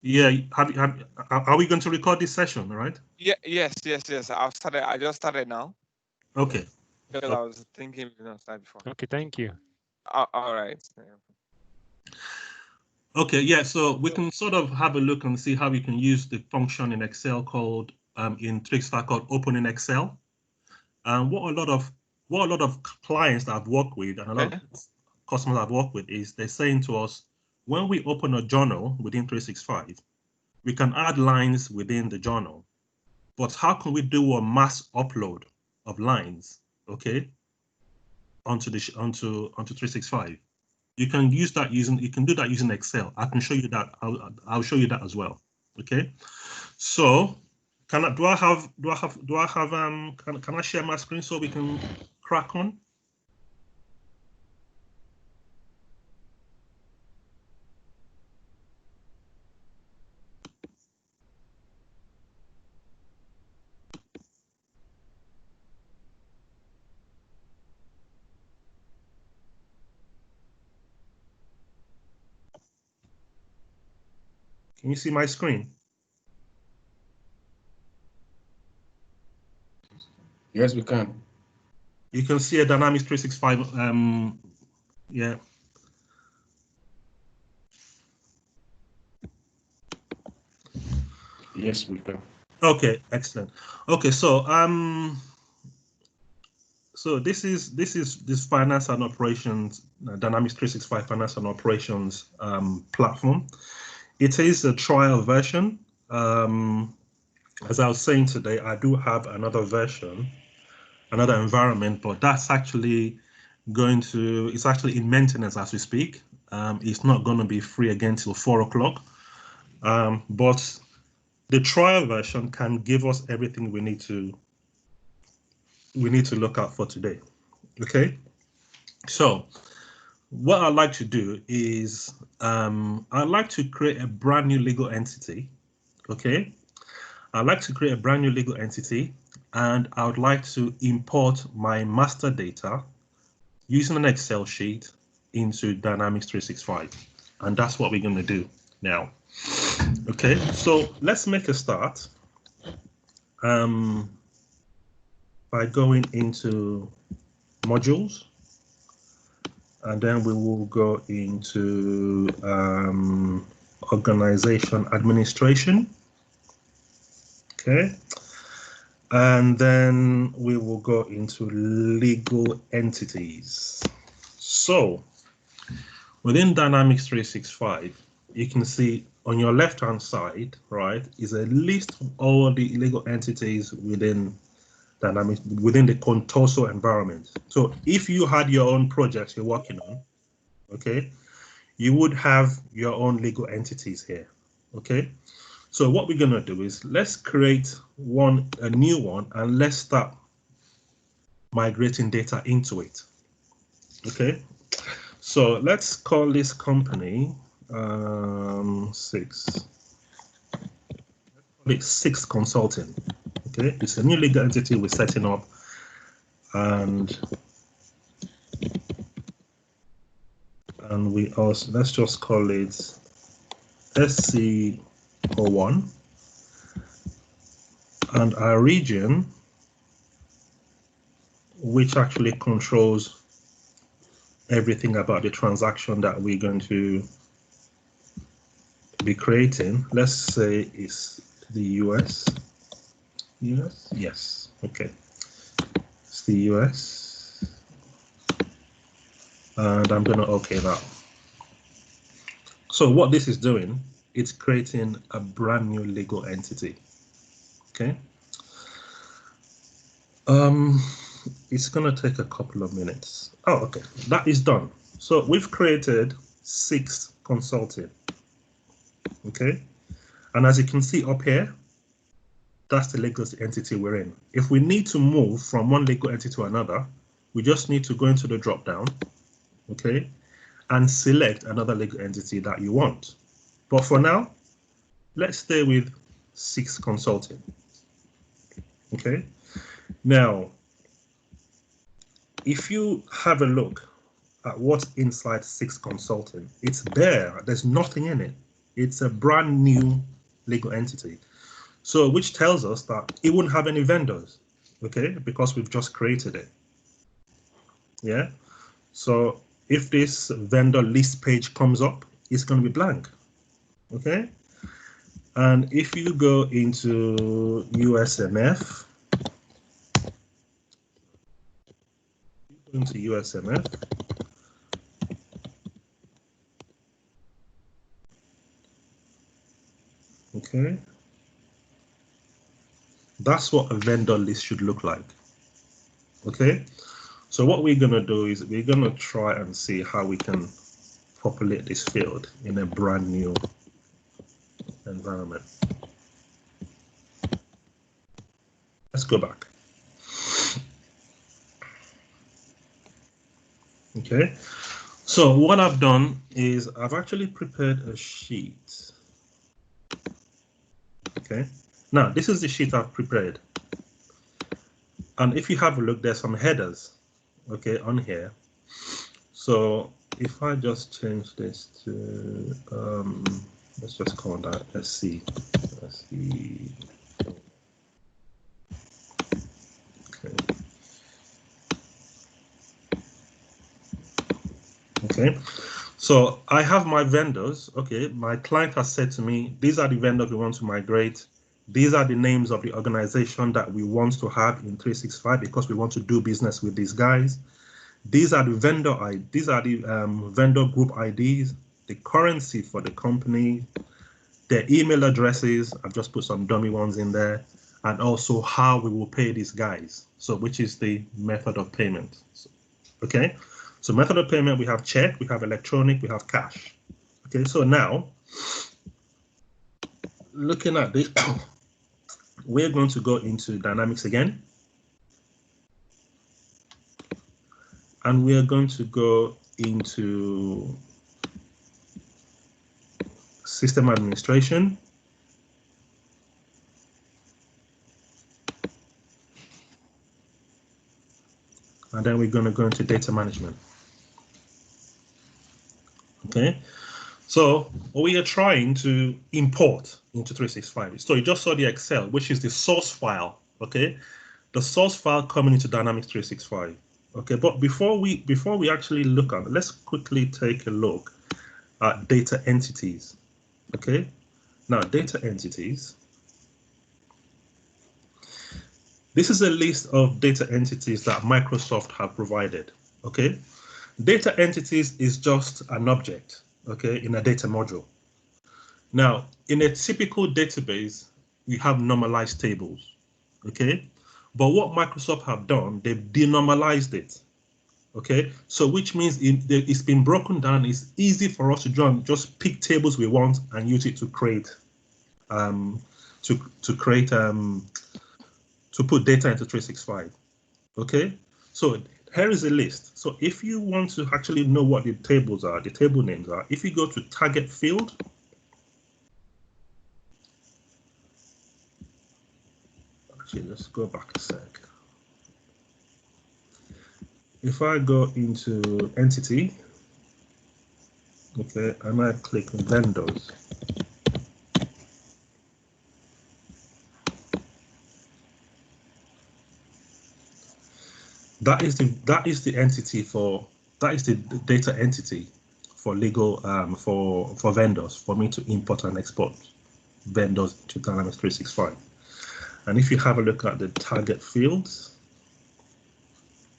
Yeah, are we going to record this session, right? Yeah, yes. I've started. I just started now Okay. because I was thinking we didn't start before. Okay, thank you. All right. Okay, yeah, so we can sort of have a look and see how we can use the function in Excel called in Trixfy called open in Excel. And what a lot of clients that I've worked with and a lot of customers I've worked with is they're saying to us, when we open a journal within 365, we can add lines within the journal. But how can we do a mass upload of lines, okay, onto 365? You can do that using Excel. I can show you that. I'll show you that as well. Okay. So can I share my screen so we can crack on? Can you see my screen? Yes, we can. You can see a Dynamics 365. Yeah. Yes, we can. Okay, excellent. Okay, so this finance and operations Dynamics 365 finance and operations platform. It is a trial version. As I was saying today, I do have another version, another environment, but that's actually it's actually in maintenance as we speak. It's not going to be free again till 4 o'clock. But the trial version can give us everything we need to look out for today. Okay. So what I'd like to do is I'd like to create a brand new legal entity. Okay. I'd like to create a brand new legal entity, and I would like to import my master data using an Excel sheet into Dynamics 365. And that's what we're going to do now. Okay, so let's make a start by going into modules, and then we will go into organization administration. Okay, and then we will go into legal entities. So within Dynamics 365, you can see on your left-hand side, right, is a list of all the legal entities within Dynamics, within the Contoso environment. So if you had your own projects you're working on, okay, you would have your own legal entities here, okay? So what we're going to do is let's create a new one, and let's start migrating data into it. Okay, so let's call this company 6 Consulting. Okay, it's a new legal entity we're setting up, and we also, let's just call it SC01, and our region, which actually controls everything about the transaction that we're going to be creating, let's say is the US. Yes, okay, it's the US, and I'm gonna okay that. So what this is doing, it's creating a brand new legal entity. Okay, it's gonna take a couple of minutes. Oh, okay, that is done. So we've created 6 Consulting. Okay, and as you can see up here, that's the legal entity we're in. If we need to move from one legal entity to another, we just need to go into the drop down, okay, and select another legal entity that you want. But for now, let's stay with 6 Consulting. Okay, now if you have a look at what's inside 6 Consulting, it's bare. There's nothing in it. It's a brand new legal entity. So which tells us that it wouldn't have any vendors, okay, because we've just created it. Yeah. So if this vendor list page comes up, it's going to be blank. Okay. And if you go into USMF, okay, that's what a vendor list should look like. Okay, so what we're going to do is we're going to try and see how we can populate this field in a brand new environment. Let's go back. Okay, so what I've done is I've actually prepared a sheet. Okay, now this is the sheet I've prepared. And if you have a look, there's some headers, okay, on here. So if I just change this to, let's just call that SC. Okay. Okay. So I have my vendors. Okay. My client has said to me, these are the vendors we want to migrate. These are the names of the organization that we want to have in 365 because we want to do business with these guys. These are the vendor vendor group IDs, the currency for the company, their email addresses. I've just put some dummy ones in there, and also how we will pay these guys. So which is the method of payment. Okay, so method of payment, we have check, we have electronic, we have cash. Okay, so now looking at this, we're going to go into Dynamics again. And we are going to go into system administration. And then we're going to go into data management. Okay, so we are trying to import into 365. So you just saw the Excel, which is the source file. Okay, the source file coming into Dynamics 365. Okay, but before we actually look at it, let's quickly take a look at data entities. Okay, now data entities. This is a list of data entities that Microsoft have provided. Okay, data entities is just an object, okay, in a data module. Now, in a typical database, we have normalized tables, okay? But what Microsoft have done, they've denormalized it, okay? So which means it's been broken down. It's easy for us to just pick tables we want and use it to create, to put data into 365, okay? So here is a list. So if you want to actually know what the tables are, the table names are, if you go to target field, actually, let's go back a sec. If I go into entity, okay, and I click vendors, that is the entity for, that is the data entity for legal for vendors, for me to import and export vendors to Dynamics 365. And if you have a look at the target fields,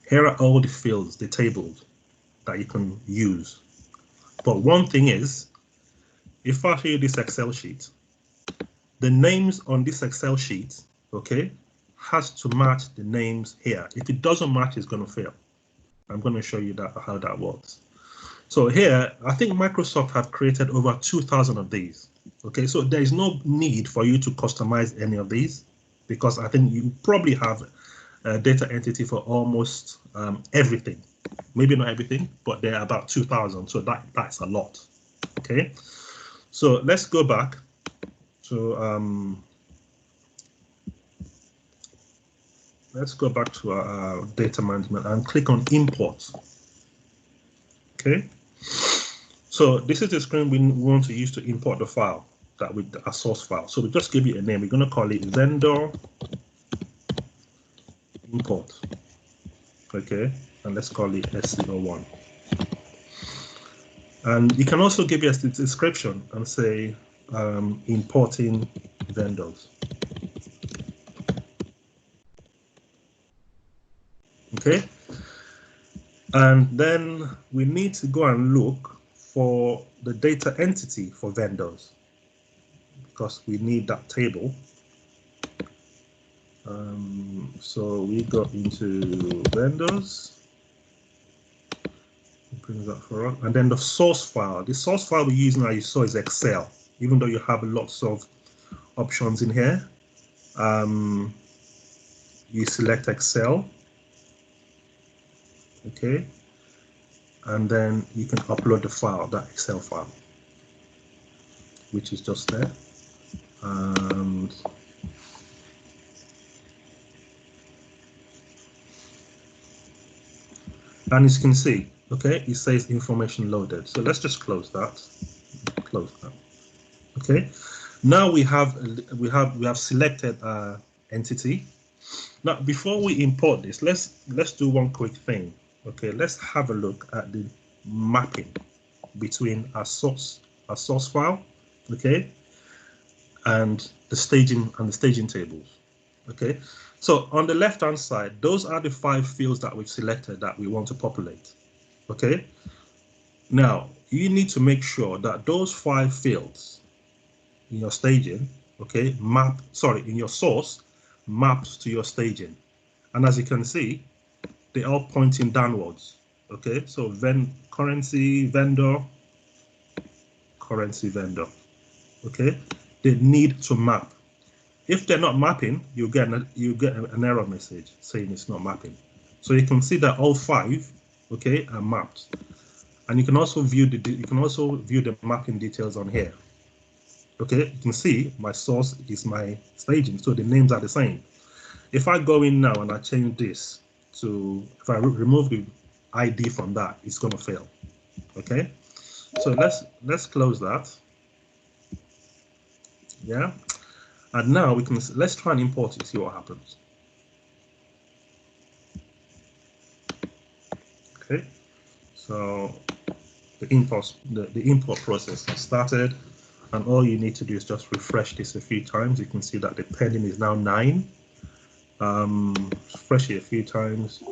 here are all the fields, the tables that you can use. But one thing is, if I show you this Excel sheet, the names on this Excel sheet, okay, has to match the names here. If it doesn't match, it's going to fail. I'm going to show you that how that works. So here, I think Microsoft have created over 2,000 of these. Okay, so there is no need for you to customize any of these, because I think you probably have a data entity for almost everything. Maybe not everything, but they're about 2,000. So that's a lot. Okay, so let's go back to our data management and click on import. Okay, So this is the screen we want to use to import the file that with a source file. So we just give it a name. We're going to call it vendor import. Okay, and let's call it SC01. And you can also give it a description and say importing vendors. Okay, and then we need to go and look for the data entity for vendors because we need that table. So we go into vendors, brings that for us, and then the source file. The source file we use now, you saw, is Excel. Even though you have lots of options in here, you select Excel, okay, and then you can upload the file, that Excel file, which is just there. And as you can see, okay, it says information loaded. So let's just close that. Close that. Okay. Now we have selected entity. Now before we import this, let's do one quick thing. Okay, let's have a look at the mapping between our source file, okay, and the staging tables. Okay, so on the left hand side, those are the 5 fields that we've selected that we want to populate. Okay, now you need to make sure that those 5 fields in your staging, okay, in your source maps to your staging. And as you can see, they're all pointing downwards. Okay, so currency vendor. Okay, they need to map. If they're not mapping, you get an error message saying it's not mapping. So you can see that all 5, okay, are mapped, and you can also view the mapping details on here. Okay, you can see my source is my staging, so the names are the same. If I go in now and I change this to, if I remove the ID from that, it's going to fail. Okay, so let's close that. Yeah. And now let's try and import it, see what happens. Okay, so the import process has started, and all you need to do is just refresh this a few times. You can see that the pending is now 9. Refresh it a few times.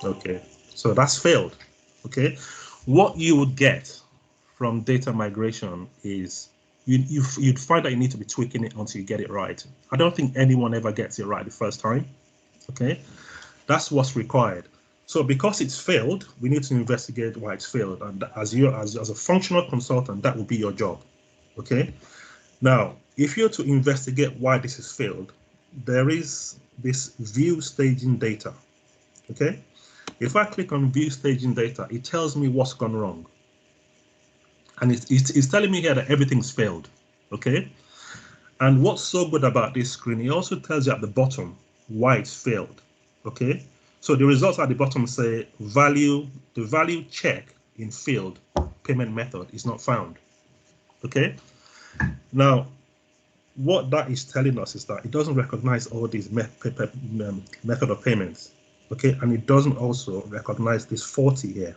Okay, so that's failed. Okay, what you would get from data migration is you'd find that you need to be tweaking it until you get it right. I don't think anyone ever gets it right the first time. Okay, that's what's required. So because it's failed, we need to investigate why it's failed, and as a functional consultant, that will be your job. Okay, now if you're to investigate why this is failed, there is this view staging data. Okay, if I click on view staging data, it tells me what's gone wrong. And it's telling me here that everything's failed, okay? And what's so good about this screen, it also tells you at the bottom why it's failed, okay? So the results at the bottom say the value check in field payment method is not found, okay? Now, what that is telling us is that it doesn't recognize all these method of payments, okay? And it doesn't also recognize this 40 here,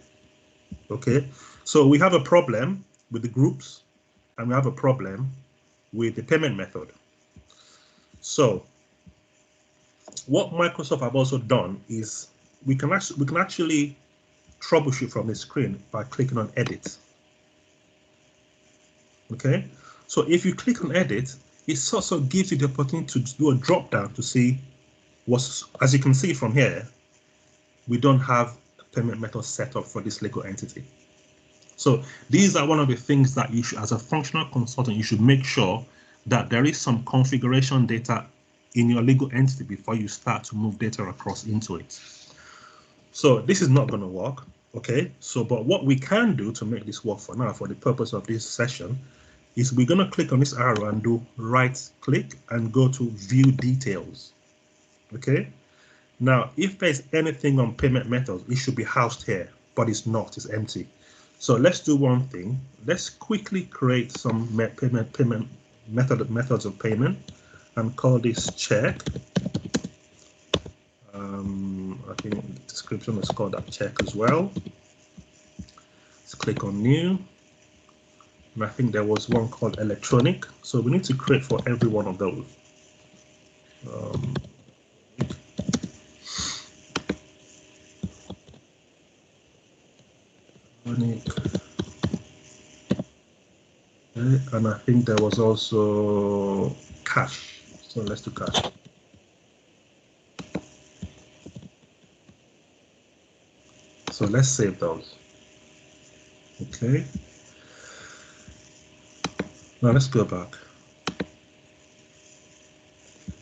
okay? So we have a problem with the groups, and we have a problem with the payment method. So what Microsoft have also done is we can actually troubleshoot from the screen by clicking on edit. Okay, so if you click on edit, it also gives you the opportunity to do a drop down to see what's, as you can see from here, we don't have a payment method set up for this legal entity. So these are one of the things that you should, as a functional consultant, you should make sure that there is some configuration data in your legal entity before you start to move data across into it. So this is not going to work, okay? So, but what we can do to make this work for now, for the purpose of this session, is we're going to click on this arrow and do right click and go to view details, okay? Now, if there's anything on payment methods, it should be housed here, but it's not, it's empty. So let's do one thing. Let's quickly create some methods of payment and call this check. I think the description is called that check as well. Let's click on new. And I think there was one called electronic. So we need to create for every one of those. Electronic. Okay. And I think there was also cash. So let's do cash. So let's save those. Okay. Now let's go back.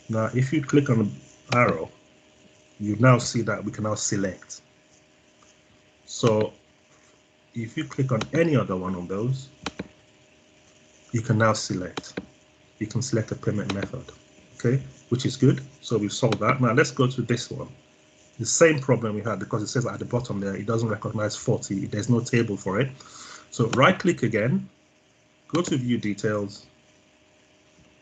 Now, if you click on the arrow, you now see that we can now select. So if you click on any other one of those, you can now select. You can select a payment method, okay, which is good. So we've solved that. Now let's go to this one. The same problem we had, because it says at the bottom there, it doesn't recognize 40. There's no table for it. So right click again, go to view details.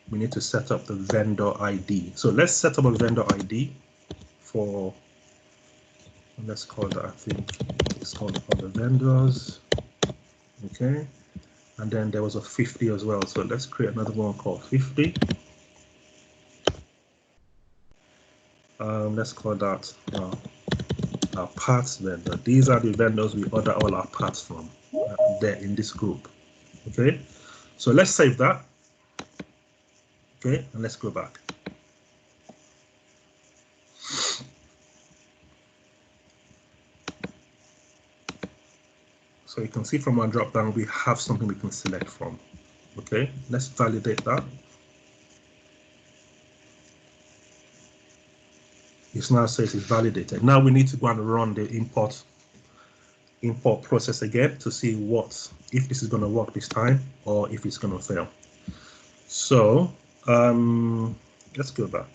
We need to set up the vendor ID. So let's set up a vendor ID for, let's call that, I think it's called other vendors. Okay. And then there was a 50 as well. So let's create another one called 50. Let's call that our parts vendor. These are the vendors we order all our parts from there in this group. Okay, so let's save that. Okay, and let's go back. So you can see from our drop down, we have something we can select from. Okay, let's validate that. It now says it's validated. Now we need to go and run the import process again to see if this is going to work this time or if it's going to fail. So let's go back.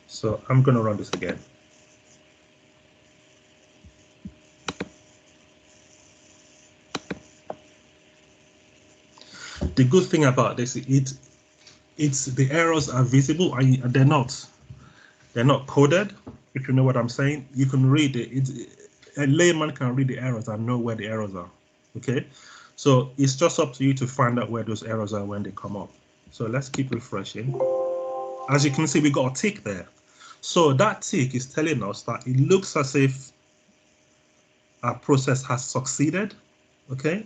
So I'm going to run this again. The good thing about this, it's the errors are visible and they're not coded. If you know what I'm saying, you can read it. A layman can read the errors and know where the errors are. Okay, so it's just up to you to find out where those errors are when they come up. So let's keep refreshing. As you can see, we got a tick there. So that tick is telling us that it looks as if our process has succeeded. Okay,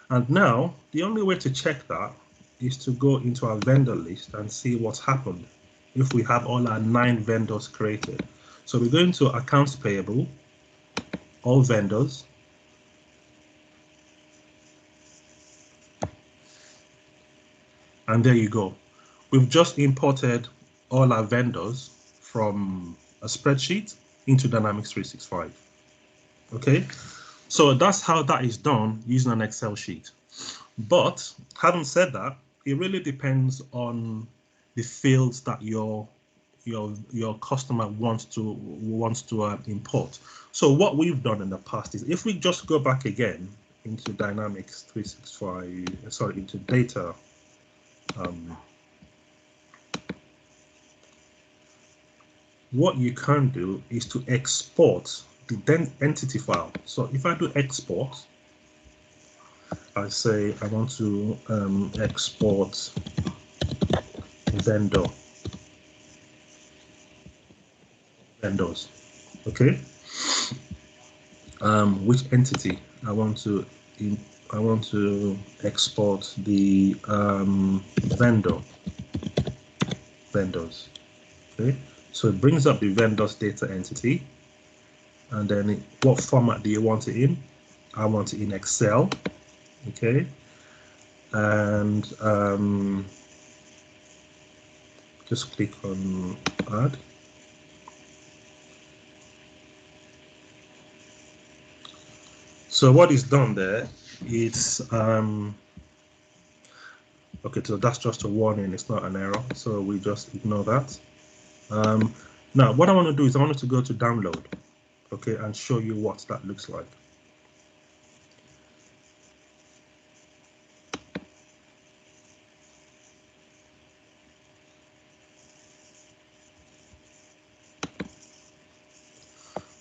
and now the only way to check that is to go into our vendor list and see what's happened if we have all our 9 vendors created. So we go into accounts payable, all vendors, and there you go. We've just imported all our vendors from a spreadsheet into Dynamics 365. Okay, so that's how that is done using an Excel sheet. But having said that, it really depends on the fields that your customer wants to import. So what we've done in the past is, if we just go back again into Dynamics 365, sorry, into data, what you can do is to export the entity file. So if I do export, I say I want to export vendors. Okay. Which entity I want to export the vendors. Okay, so it brings up the vendors data entity, and then what format do you want it in? I want it in Excel. Okay, and just click on add. So what is done there, it's Okay, so that's just a warning, it's not an error, so we just ignore that. Now what I want to do is I want to go to download, okay, and show you what that looks like.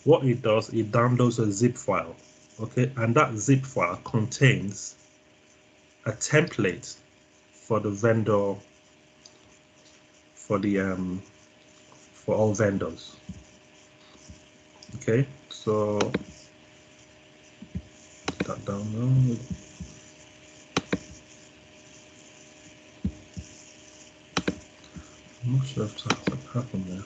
What it does, it downloads a zip file, okay, and that zip file contains a template for the vendor, for the for all vendors. Okay, so that download. I'm not sure if that happened there.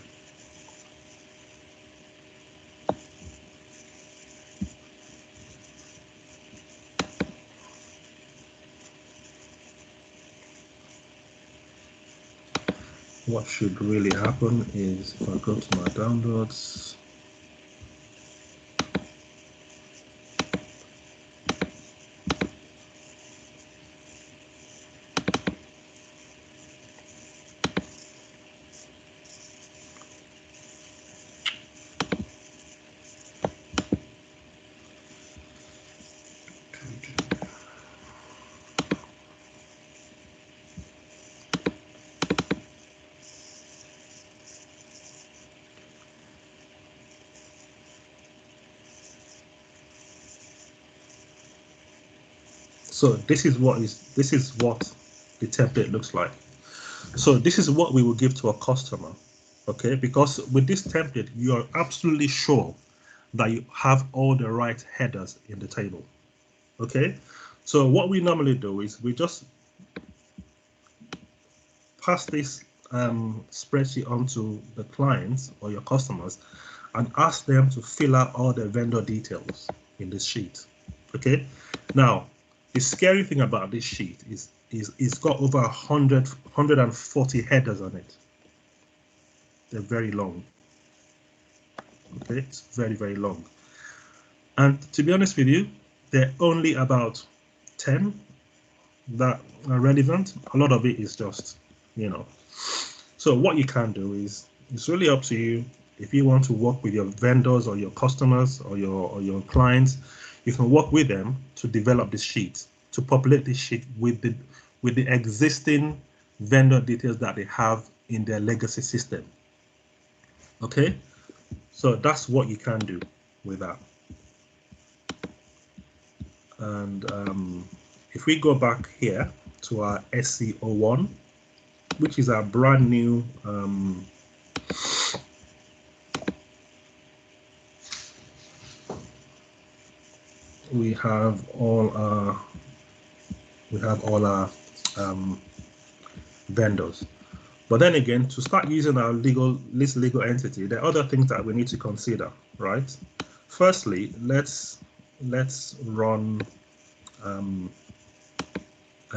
What should really happen is if I go to my downloads, so this is what the template looks like. So this is what we will give to a customer, okay? Because with this template, you are absolutely sure that you have all the right headers in the table, okay? So what we normally do is we just pass this spreadsheet onto the clients or your customers and ask them to fill out all the vendor details in this sheet, okay? Now, the scary thing about this sheet is it's got over 140 headers on it. They're very long. Okay, it's very, very long. And to be honest with you, there are only about 10 that are relevant. A lot of it is just, you know. So what you can do is, it's really up to you. If you want to work with your vendors or your customers or your clients, you can work with them to develop this sheet, to populate this sheet with the existing vendor details that they have in their legacy system. Okay, so that's what you can do with that. And if we go back here to our SCO1, which is our brand new we have all our vendors. But then again, to start using our legal entity, there are other things that we need to consider, right? Firstly, let's run a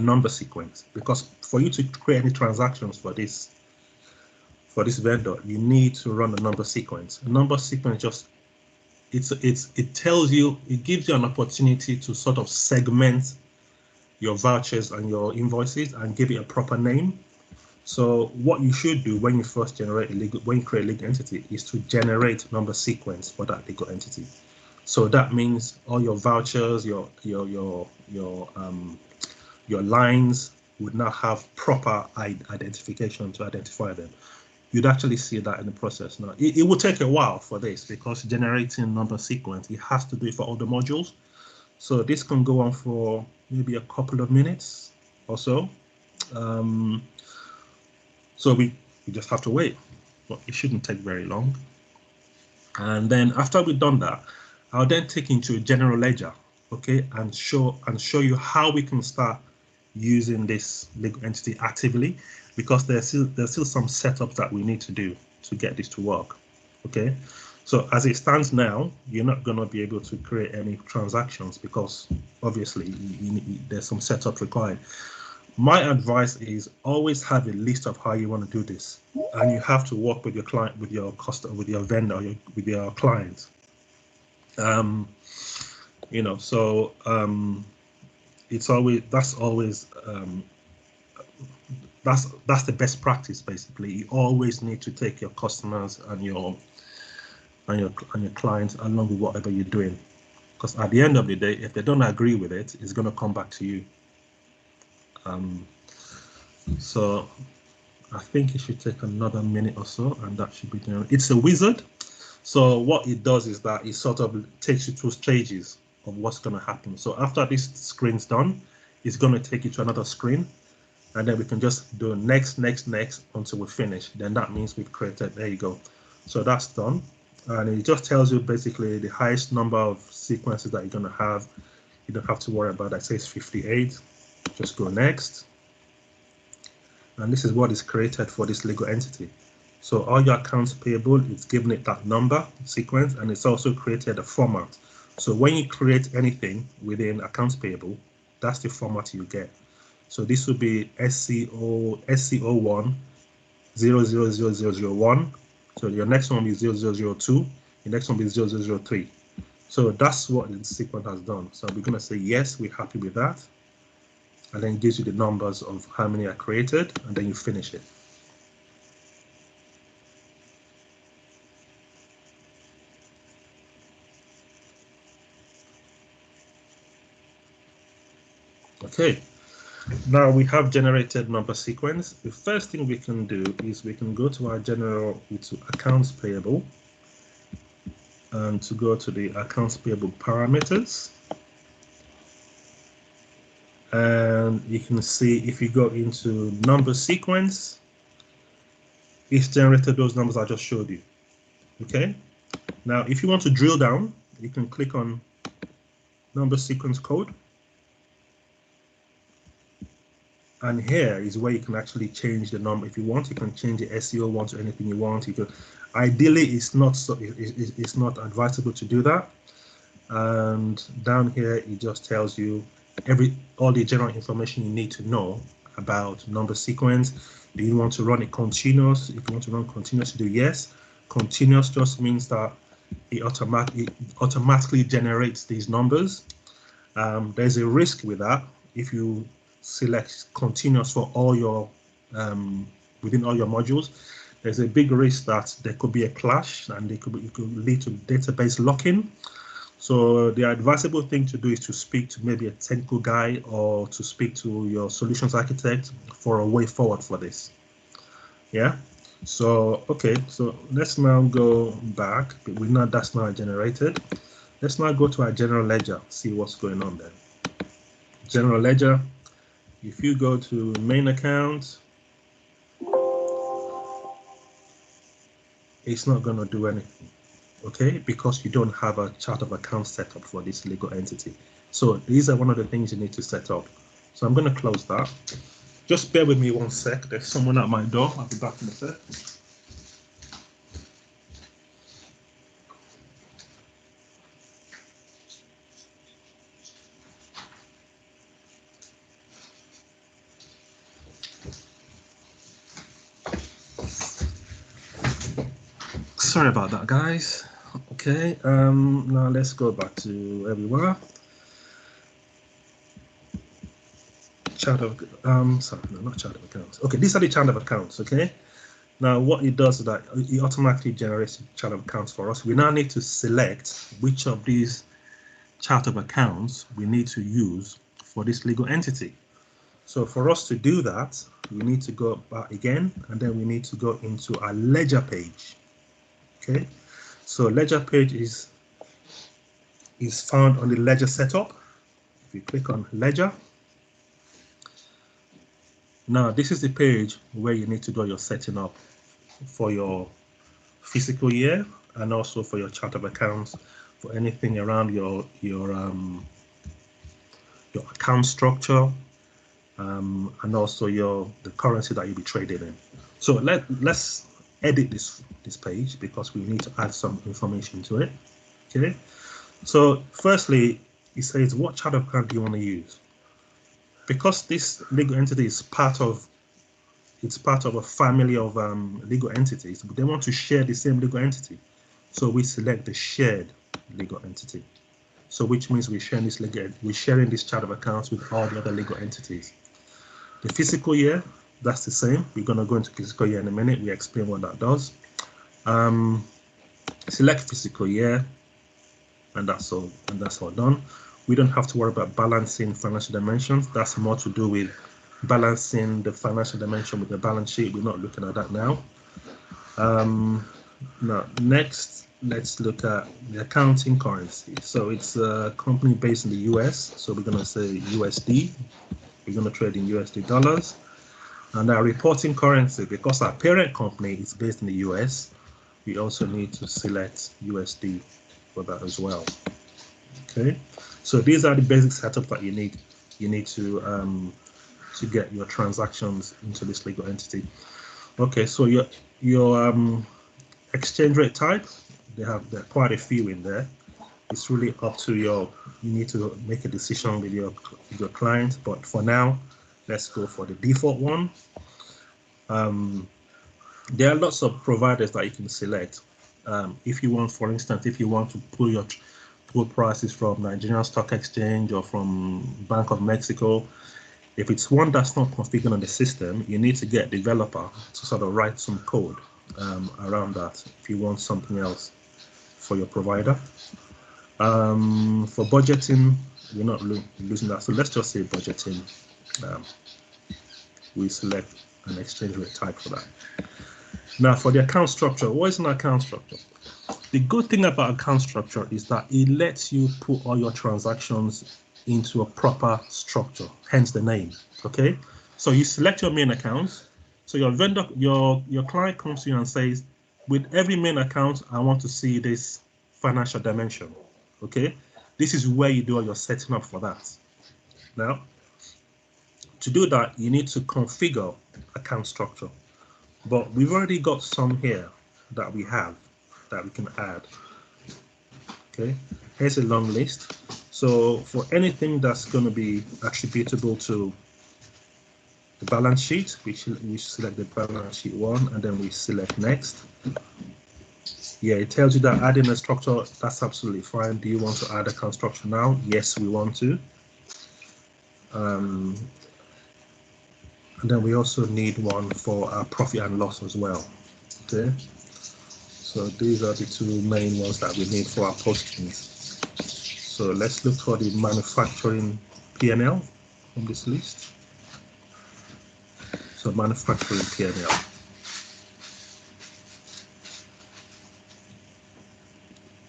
number sequence, because for you to create any transactions for this vendor, you need to run a number sequence. A number sequence just it tells you, it gives you an opportunity to sort of segment your vouchers and your invoices and give it a proper name. So what you should do when you first generate when you create a legal entity is to generate number sequence for that legal entity. So that means all your vouchers, your lines would now have proper identification to identify them. You'd actually see that in the process. Now, it will take a while for this because generating number sequence, it has to do it for all the modules. So this can go on for maybe a couple of minutes or so. So we just have to wait, but it shouldn't take very long. And then after we've done that, I'll then take into a general ledger, okay, and show you how we can start using this legal entity actively, because there's still some setups that we need to do to get this to work. Okay, so as it stands now, you're not going to be able to create any transactions because obviously there's some setup required. My advice is always have a list of how you want to do this, and you have to work with your client, with your customer, with your vendor, with your client. You know, so it's always that's the best practice. Basically, you always need to take your customers and your clients along with whatever you're doing, because at the end of the day, if they don't agree with it, it's going to come back to you. So I think it should take another minute or so, and that should be done. It's a wizard. So what it does is that it sort of takes you through stages of what's going to happen. So after this screen's done, it's going to take you to another screen, and then we can just do next until we finish. Then that means we've created, there you go. So that's done. And it just tells you basically the highest number of sequences that you're going to have. You don't have to worry about that. It says 58. Just go next. And this is what is created for this legal entity. So all your accounts payable, it's given it that number sequence, and it's also created a format. So when you create anything within accounts payable, that's the format you get. So this would be SCO1 000001. So your next one is 0002. The next one is 0003. So that's what the sequence has done. So we're going to say yes, we're happy with that. And then it gives you the numbers of how many are created, and then you finish it. Okay, now we have generated number sequence. The first thing we can do is we can go to our general, to accounts payable, and to go to the accounts payable parameters. And you can see if you go into number sequence, it's generated those numbers I just showed you. Okay, now if you want to drill down, you can click on number sequence code, and here is where you can actually change the number. If you want, you can change the SCO1 to anything you want. You can, ideally it's not advisable to do that. And down here it just tells you all the general information you need to know about number sequence. Do you want to run it continuous? If you want to run continuous, do yes. Continuous just means that it automatically generates these numbers. There's a risk with that. If you select continuous for all your within all your modules, there's a big risk that there could be a clash, and it could lead to database lock-in. So the advisable thing to do is to speak to maybe a technical guy, or to speak to your solutions architect for a way forward for this. Yeah. So okay, so let's now go back. We know that's now generated. Let's now go to our general ledger, see what's going on there. General ledger, if you go to main account, it's not going to do anything, okay, because you don't have a chart of accounts set up for this legal entity. So these are one of the things you need to set up. So I'm going to close that. Just bear with me 1 sec. There's someone at my door. I'll be back in a sec. Sorry about that, guys. Okay, now let's go back to where we were. Chart of sorry, no, not chart of accounts. Okay, these are the chart of accounts. Okay, now what it does is that it automatically generates a chart of accounts for us. We now need to select which of these chart of accounts we need to use for this legal entity. So for us to do that, we need to go back again, and then we need to go into our ledger page. Okay, so ledger page is found on the ledger setup. If you click on ledger, now this is the page where you need to do your setting up for your fiscal year, and also for your chart of accounts, for anything around your account structure, and also the currency that you'll be trading in. So let's edit this page, because we need to add some information to it. Okay, so firstly, it says what chart of account do you want to use? Because this legal entity is part of a family of legal entities, but they want to share the same legal entity. So we select the shared legal entity. So which means we're sharing this chart of accounts with all the other legal entities. The fiscal year, that's the same. We're going to go into fiscal year in a minute. We explain what that does. Select fiscal year, and that's all done. We don't have to worry about balancing financial dimensions. That's more to do with balancing the financial dimension with the balance sheet. We're not looking at that now. Now, next, let's look at the accounting currency. So it's a company based in the US. So we're going to say USD. We're going to trade in USD dollars. And our reporting currency, because our parent company is based in the US, we also need to select USD for that as well. Okay, so these are the basic setup that you need. You need to get your transactions into this legal entity. Okay, so your exchange rate type, there are quite a few in there. It's really up to you need to make a decision with your client, but for now, let's go for the default one. There are lots of providers that you can select. If you want, for instance, if you want to pull prices from Nigerian Stock Exchange or from Bank of Mexico, if it's one that's not configured on the system, you need to get a developer to sort of write some code around that if you want something else for your provider. For budgeting, we're not losing that. So let's just say budgeting. We select an exchange rate type for that. Now for the account structure, what is an account structure? The good thing about account structure is that it lets you put all your transactions into a proper structure, hence the name. Okay, so you select your main accounts. So your vendor, your client comes to you and says, with every main account, I want to see this financial dimension. Okay, this is where you do all your setting up for that. Now, to do that, you need to configure account structure. But we've already got some here that we have that we can add. Okay, here's a long list. So for anything that's going to be attributable to the balance sheet, we select the balance sheet one, and then we select next. Yeah, it tells you that adding a structure, that's absolutely fine. Do you want to add account structure now? Yes, we want to. And then we also need one for our profit and loss as well. Okay, so these are the two main ones that we need for our postings. So let's look for the manufacturing P&L from this list. So manufacturing P&L.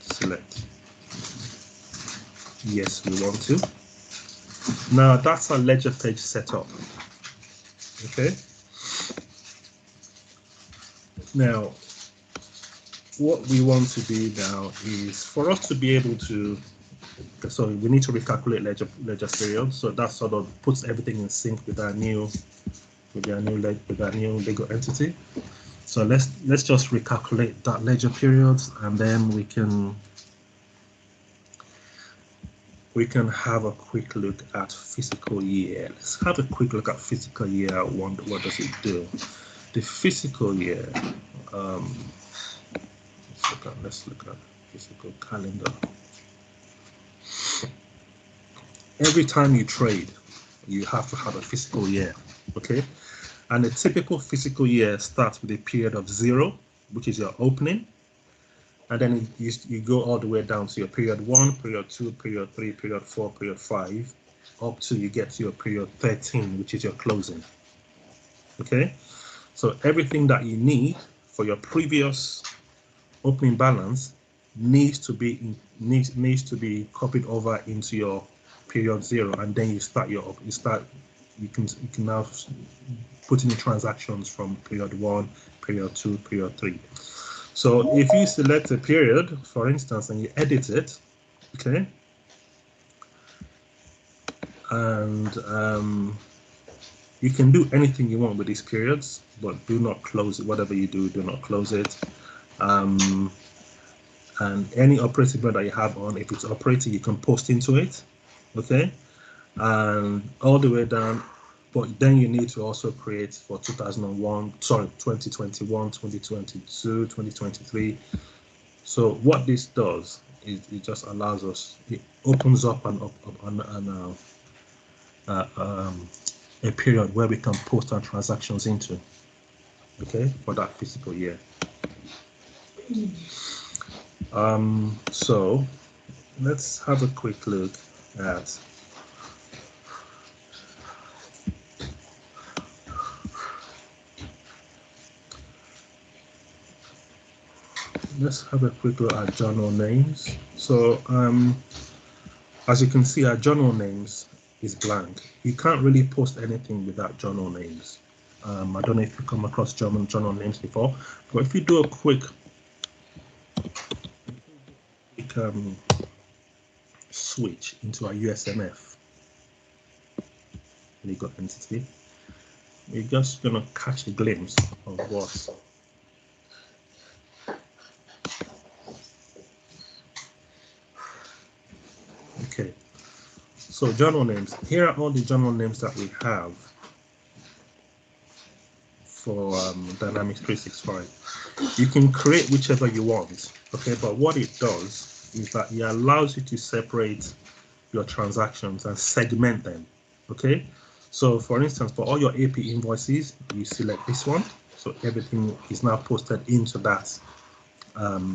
Select. Yes, we want to. Now that's our ledger page setup. Okay. Now, what we want to do now is for us to be able to, so we need to recalculate ledger period. So that sort of puts everything in sync with our new legal entity. So let's just recalculate that ledger period, and then we can have a quick look at fiscal year. Let's have a quick look at fiscal year. What does it do? The fiscal year. Let's look at fiscal calendar. Every time you trade, you have to have a fiscal year. Okay, and a typical fiscal year starts with a period of 0, which is your opening. And then you go all the way down to your period 1, period 2, period 3, period 4, period 5, up to you get to your period 13, which is your closing. Okay, so everything that you need for your previous opening balance needs to be copied over into your period 0, and then you can now put in transactions from period 1, period 2, period 3. So if you select a period, for instance, and you edit it, okay, and you can do anything you want with these periods, but do not close it. Whatever you do not close it. And any operating period that you have on, if it's operating, you can post into it, okay, and all the way down. But then you need to also create for 2021, 2022, 2023. So what this does is it just allows us, it opens up a period where we can post our transactions into, okay, for that fiscal year. So let's have a quick look at journal names. So as you can see, our journal names is blank. You can't really post anything without journal names. I don't know if you come across journal names before, but if you do a quick switch into our USMF legal entity, we're just going to catch a glimpse of what okay. So journal names, here are all the journal names that we have for Dynamics 365. You can create whichever you want, okay, but what it does is that it allows you to separate your transactions and segment them, okay? So for instance, for all your AP invoices, you select this one, so everything is now posted into that. All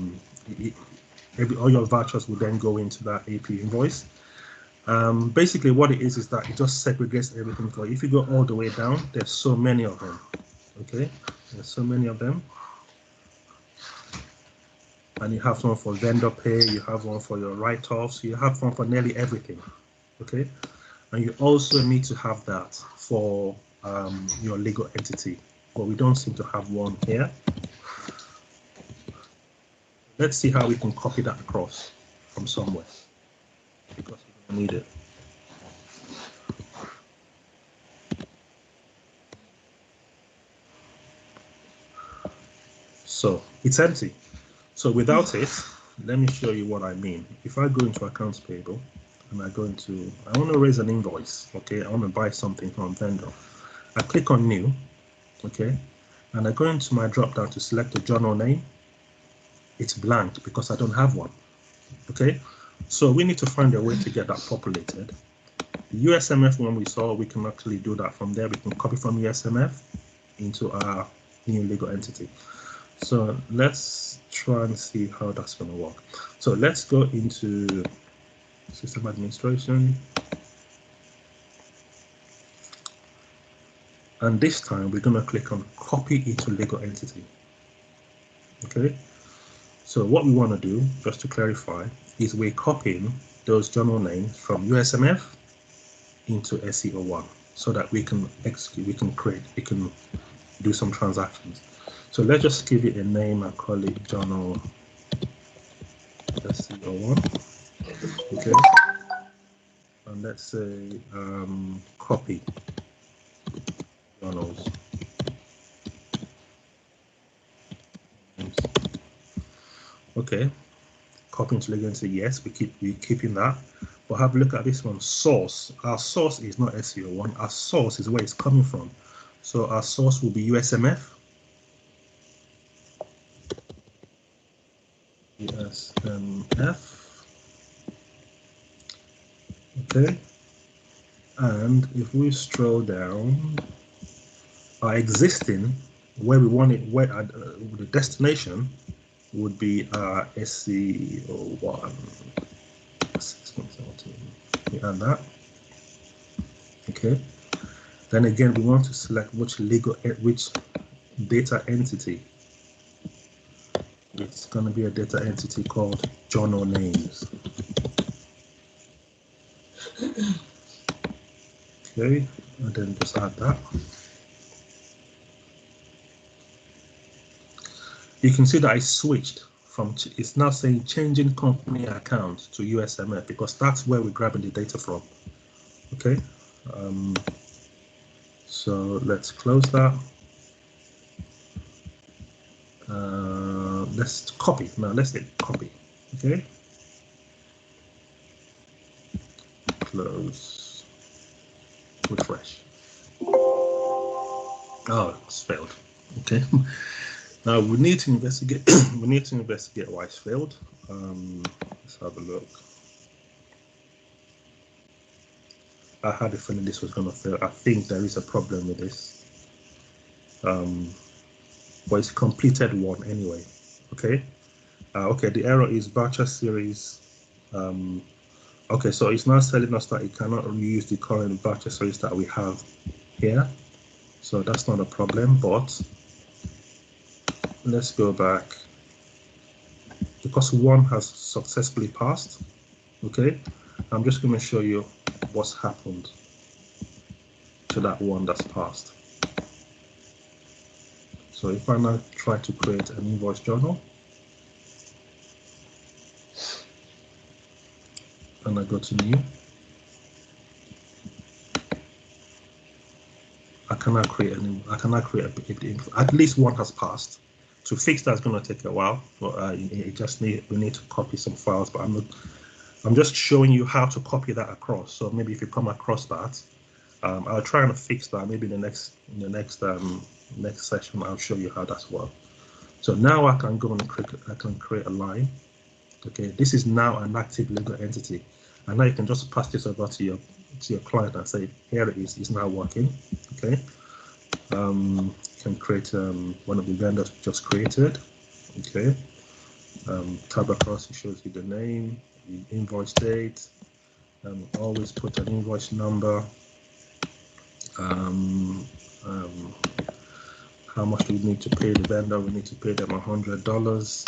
your vouchers will then go into that AP invoice. Basically what it is that it just segregates everything for you. If you go all the way down, there's so many of them, okay? There's so many of them. And you have one for vendor pay, you have one for your write-offs, you have one for nearly everything, okay? And you also need to have that for your legal entity, but we don't seem to have one here. Let's see how we can copy that across from somewhere, because we don't need it. So it's empty. So without it, let me show you what I mean. If I go into accounts payable and I want to raise an invoice, okay, I want to buy something from vendor. I click on new, okay, and I go into my drop down to select a journal name. It's blank because I don't have one, okay? So we need to find a way to get that populated. The USMF one we saw, we can actually do that from there. We can copy from USMF into our new legal entity. So let's try and see how that's going to work. So let's go into system administration. And this time we're going to click on copy into legal entity. Okay. So what we want to do, just to clarify, is we're copying those journal names from USMF into SEO1 so that we can execute, we can do some transactions. So let's just give it a name and call it journal SEO1. Okay. And let's say copy journals. Okay. Copy into legal entity, yes, we're keeping that. But have a look at this one, source. Our source is not SEO1, our source is where it's coming from. So our source will be USMF. USMF. Okay. And if we scroll down, our existing, where we want it, where the destination would be SC01. 6.17. We add that. Okay. Then again, we want to select which data entity. It's going to be a data entity called journal names. Okay, and then just add that. You can see that I switched from, it's now saying changing company account to USMF because that's where we're grabbing the data from. Okay, so let's close that. Let's copy. Now let's hit copy. Okay, close, refresh. Oh, it's failed. Okay. Now we need to investigate. We need to investigate why it's failed. Let's have a look. I had a feeling this was going to fail. I think there is a problem with this. But it's completed one anyway. Okay. Okay, the error is batcher series. Okay, so it's now telling us that it cannot reuse the current batcher series that we have here. So that's not a problem, but let's go back. Because one has successfully passed, okay, I'm just going to show you what's happened to that one that's passed. So if I now try to create an invoice journal, and I go to new, I cannot create at least one has passed. To fix that's going to take a while, but we need to copy some files. But I'm just showing you how to copy that across. So maybe if you come across that, I'll try and fix that. Maybe in the next session I'll show you how that's worked. So now I can go and create a line. Okay, this is now an active legal entity, and now you can just pass this over to your client and say, here it is. It's now working. Okay. You can create one of the vendors we just created. Okay. Tab across, it shows you the name, the invoice date. Always put an invoice number. How much do we need to pay the vendor? We need to pay them $100.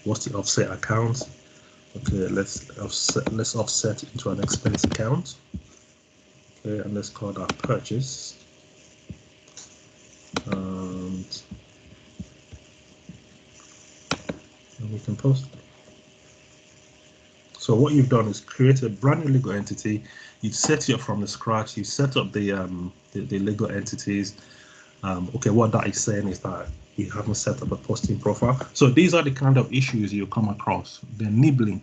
What's the offset account? Okay, let's offset into an expense account. Okay, and let's call that purchase. And we can post it. So what you've done is create a brand new legal entity. You've set it up from the scratch. You set up the legal entities. Okay, what that is saying is that you haven't set up a posting profile. So these are the kind of issues you come across. The nibbling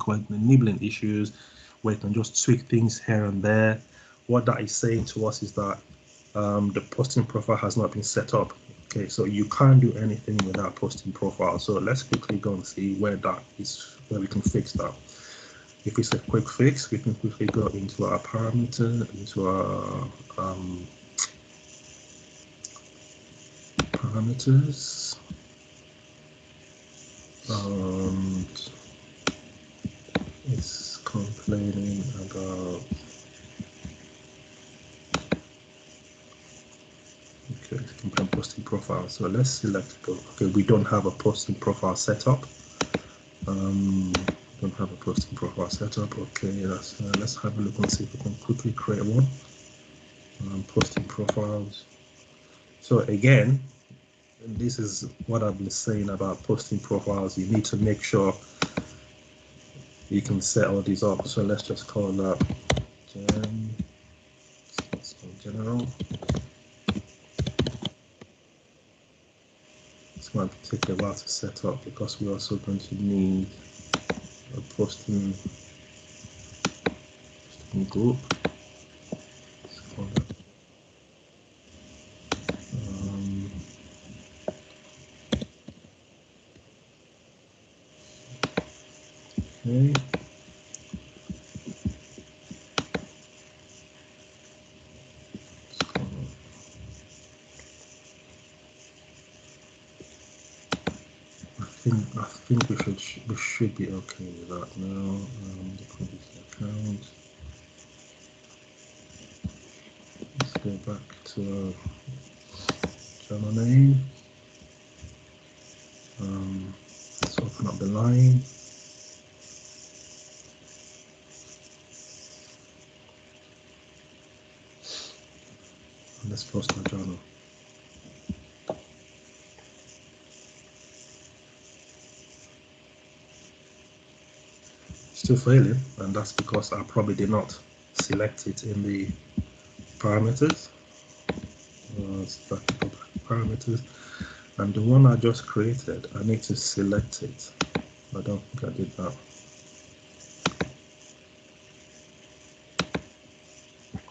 issues where you can just tweak things here and there. What that is saying to us is that the posting profile has not been set up. Okay, so you can't do anything without posting profile. So let's quickly go and see where we can fix that. If it's a quick fix, we can quickly go into our parameter, into our parameters, and it's complaining about, okay, compare posting profile. So let's select, okay, we don't have a posting profile set up. Don't have a posting profile set up. Okay, let's have a look and see if we can quickly create one. Posting profiles. So again, this is what I've been saying about posting profiles. You need to make sure you can set all these up. So let's just call that general. It's going to take a while to set up because we're also going to need a posting group. Let's call that. Okay. I think we should be okay with that now. The previous account. Let's go back to channel name. Let's open up the line. And let's post our journal. Still failing, and that's because I probably did not select it in the parameters. Let's back up parameters, and the one I just created, I need to select it. I don't think I did that.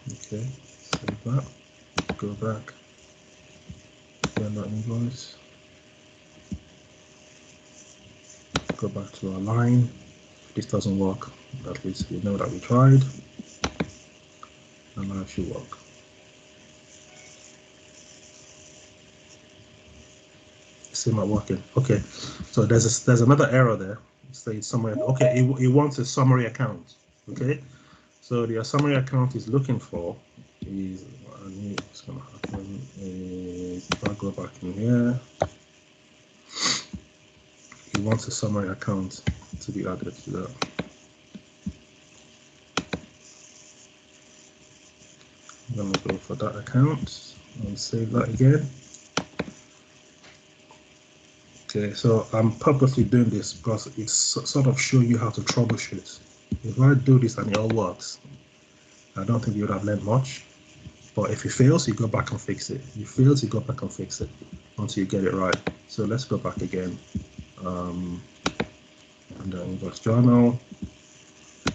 Okay, save that. Go back. Vendor invoice. Go back to our line. If this doesn't work, at least we know that we tried, and now it should work. It's not working. Okay, so there's another error there. It says somewhere. Okay, it wants a summary account. Okay, so the summary account is looking for is what's gonna happen is if I go back in here, it wants a summary account to be added to that. I'm gonna go for that account and save that again. Okay, so I'm purposely doing this because it's sort of showing you how to troubleshoot. If I do this and it all works, I don't think you would have learned much. But if it fails, you go back and fix it. If it fails, you go back and fix it until you get it right. So let's go back again. And then invoice journal.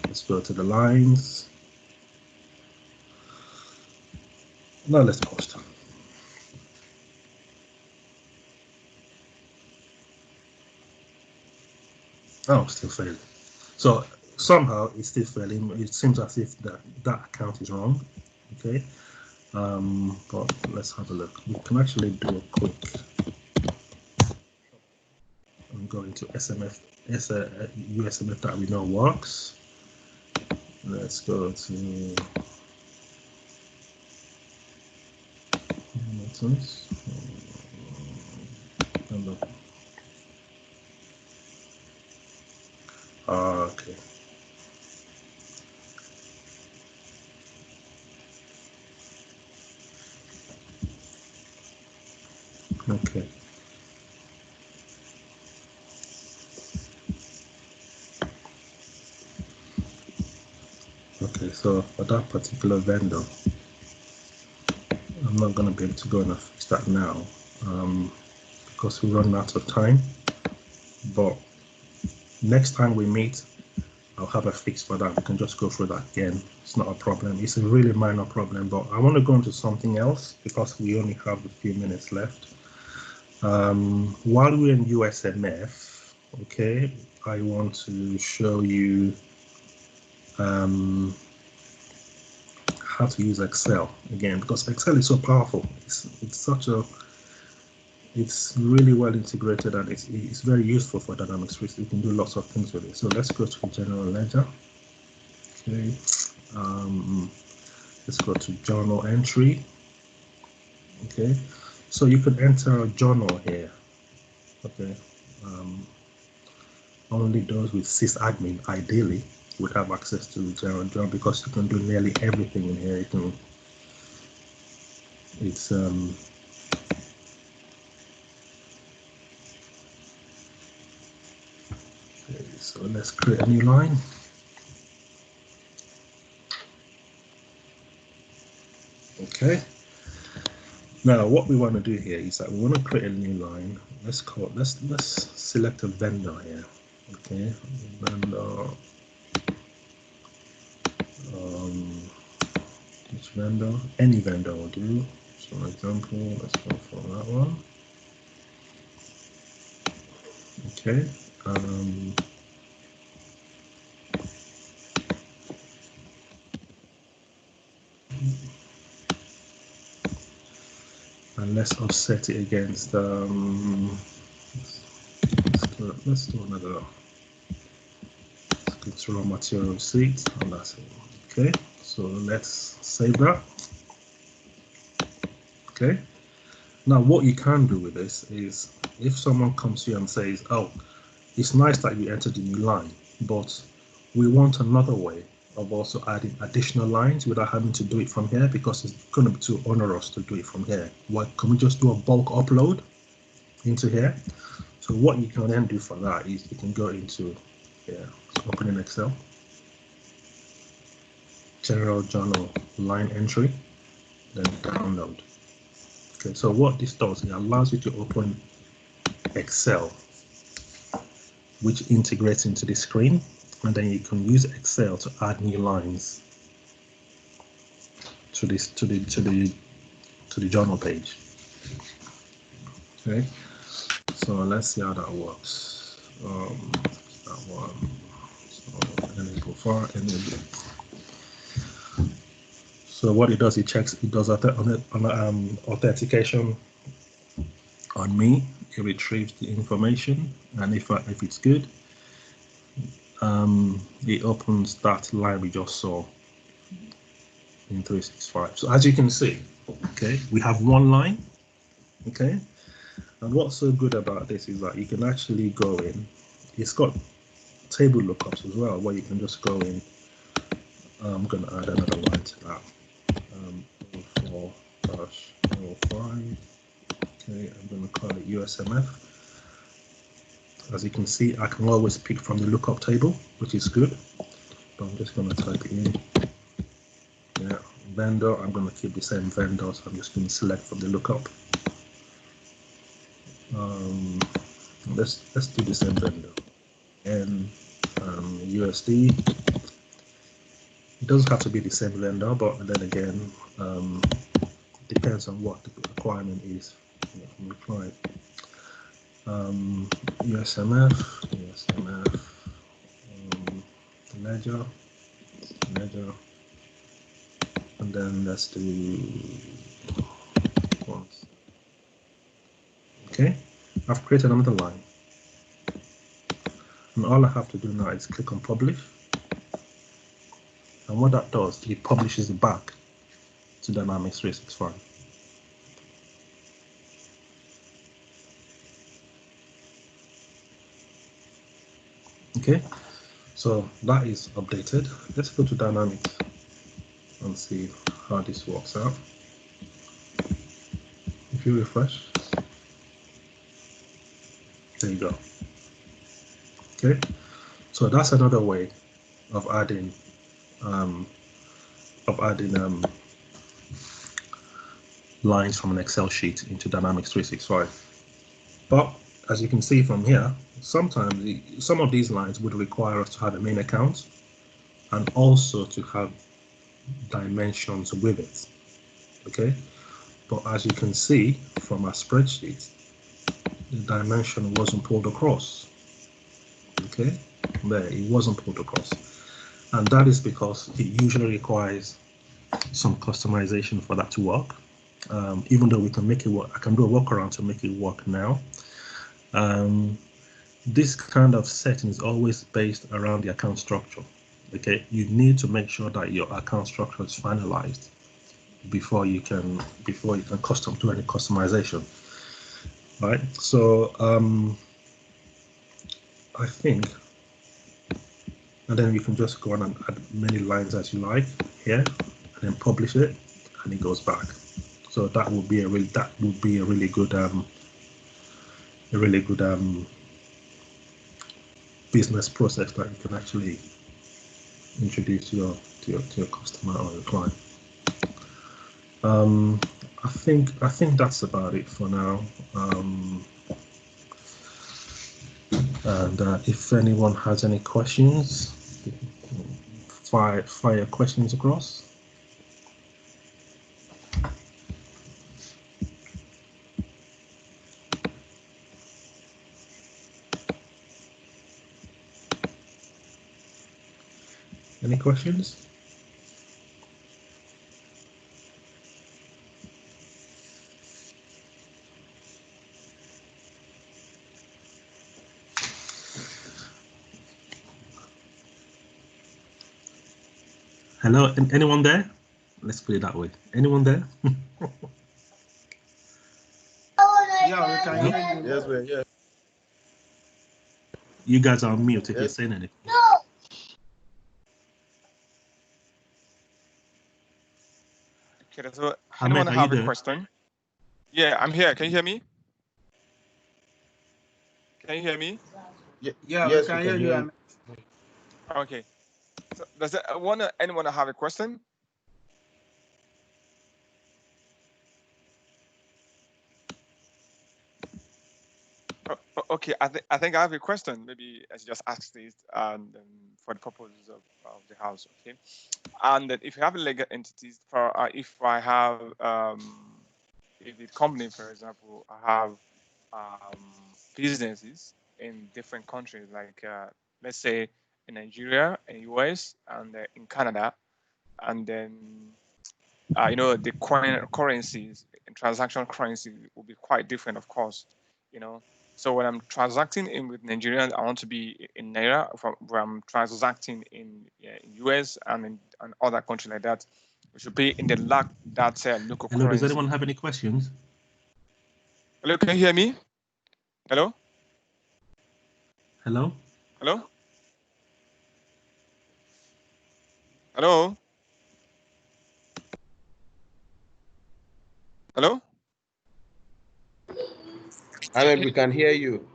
Let's go to the lines. Now let's post. Oh, still failing. So somehow it's still failing. It seems as if that account is wrong. Okay. But let's have a look. We can actually do a quick and go into SMF, USMF that we know works. Let's go to okay. Okay. Okay, so for that particular vendor, I'm not going to be able to go and fix that now because we run out of time. But next time we meet, I'll have a fix for that. We can just go through that again. It's not a problem. It's a really minor problem, but I want to go into something else because we only have a few minutes left. While we're in USMF, okay, I want to show you how to use Excel again, because Excel is so powerful. It's really well integrated, and it's very useful for Dynamics 3. You can do lots of things with it. So let's go to General Ledger. Okay, let's go to Journal Entry. Okay, so you can enter a journal here. Okay, only those with sysadmin ideally would have access to the general journal because you can do nearly everything in here. Okay, so let's create a new line. Okay. Now what we want to do here is that we want to create a new line. Let's select a vendor here. Okay, vendor. Which vendor? Any vendor will do. So for example, let's go for that one. Okay. And let's offset it against let's do another. Let's go to raw material receipt, and that's it. Okay, so let's save that. Okay, now what you can do with this is if someone comes to you and says, oh, it's nice that you entered the new line, but we want another way of also adding additional lines without having to do it from here because it's going to be too onerous to do it from here. What, can we just do a bulk upload into here? So what you can then do for that is you can go into here, open in Excel, General Journal Line Entry, then download. Okay, so what this does, it allows you to open Excel, which integrates into the screen, and then you can use Excel to add new lines to this to the journal page. Okay, so let's see how that works. That one, it's enable file, enable. So what it does, it checks, it does authentication on me. It retrieves the information, and if it's good, it opens that line we just saw in 365. So as you can see, okay, we have one line, okay, and what's so good about this is that you can actually go in. It's got table lookups as well, where you can just go in. I'm going to add another line to that. 04-05. Okay, I'm going to call it USMF. As you can see, I can always pick from the lookup table, which is good. But I'm just going to type it in. Yeah, vendor. I'm going to keep the same vendor, so I'm just going to select from the lookup. Let's do the same vendor. And USD. It doesn't have to be the same vendor, but then again, depends on what the requirement is from the client. USMF, ledger, and then let's do once. Okay, I've created another line, and all I have to do now is click on publish, and what that does, it publishes it back to Dynamics 365. Okay, so that is updated. Let's go to Dynamics and see how this works out. If you refresh, there you go. Okay, so that's another way of adding lines from an Excel sheet into Dynamics 365. But as you can see from here, sometimes some of these lines would require us to have a main account and also to have dimensions with it. Okay, but as you can see from our spreadsheet, the dimension wasn't pulled across. Okay, there, it wasn't pulled across, and that is because it usually requires some customization for that to work. Even though we can make it work, I can do a workaround to make it work now. This kind of setting is always based around the account structure. Okay, you need to make sure that your account structure is finalized before you can do any customization. Right. So I think, and then you can just go on and add many lines as you like here, and then publish it, and it goes back. So that would be a really good business process that you can actually introduce to your customer or your client. I think that's about it for now. And if anyone has any questions, fire questions across. Any questions? Hello, anyone there? Let's put it that way. Anyone there? Yeah, we can hear you. Yes, we're here. You guys are on mute if Yes. you're saying anything. Okay, so Ahmed, anyone are have you a there? question? Yeah, I'm here. Can you hear me? Can you hear me? Yeah, Yes, we can hear you. Okay. So does anyone have a question? Okay, I think I have a question. Maybe I should just ask this and for the purposes of the house. Okay, and then if you have legal entities, for if I have if the company, for example, I have businesses in different countries, like let's say in Nigeria, in US, and in Canada, and then the currencies and transaction currency will be quite different, of course. So when I'm transacting in with Nigerians, I want to be in Naira. Where I'm transacting in US and in other countries like that, we should be in the local Hello, currency. does anyone have any questions? Hello, can you hear me? Hello? Hello? Hello? Hello? Hello? Ahmed, we can hear you.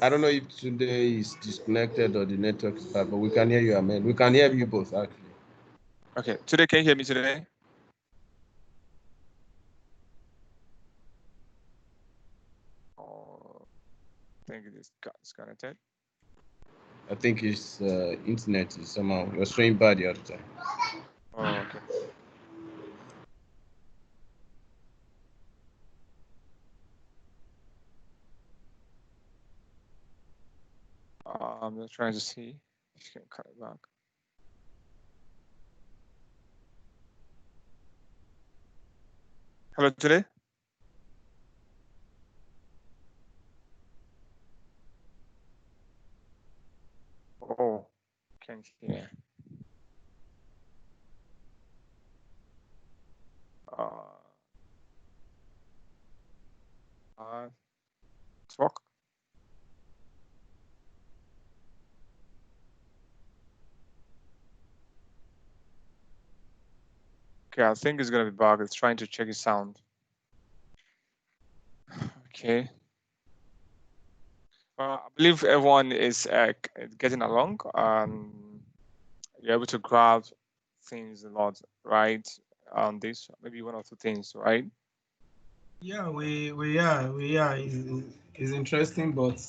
I don't know if Tunde is disconnected or the network is bad, but we can hear you, Ahmed. We can hear you both, actually. Okay, today, can you hear me today? Oh, I think it is disconnected. I think his internet is somehow, you're showing bad the other time. Oh, okay. I'm just trying to see if you can cut it back. Hello, today? Oh, can't hear. Talk. Okay, I think it's gonna be back. It's trying to check his sound. Okay. I believe everyone is getting along. You're able to grab things a lot, right? On this, maybe one or two things, right? Yeah, we are. It's interesting, but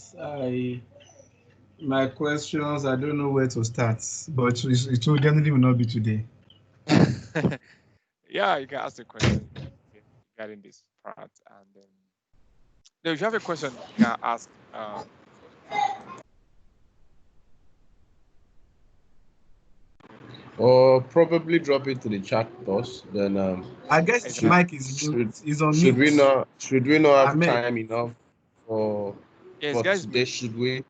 my questions, I don't know where to start. But it will definitely will not be today. Yeah, you can ask the question regarding this part, and then if you have a question, you can ask. Or probably drop it to the chat box. Then I guess his mic is on mute. Should we not have Ahmed. time enough for guys, today? Should we?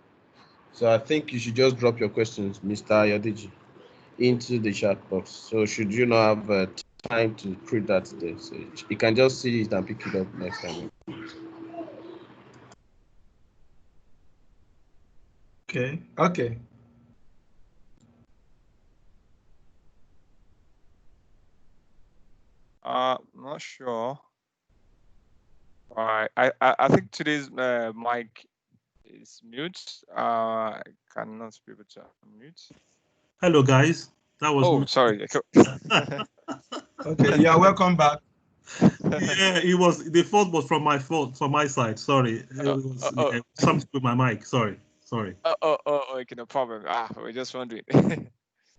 So I think you should just drop your questions, Mr. Ayodiji, into the chat box. So should you not have time to create that today? So you can just see it and pick it up next time. Okay. Not sure. All right. I think today's mic is mute. I cannot be able to unmute. Hello, guys. That was. Oh, sorry. Okay. Yeah. Welcome back. Yeah, it was the fault was from my side. Sorry, it was something with my mic. Sorry. Okay, no problem. We're just wondering.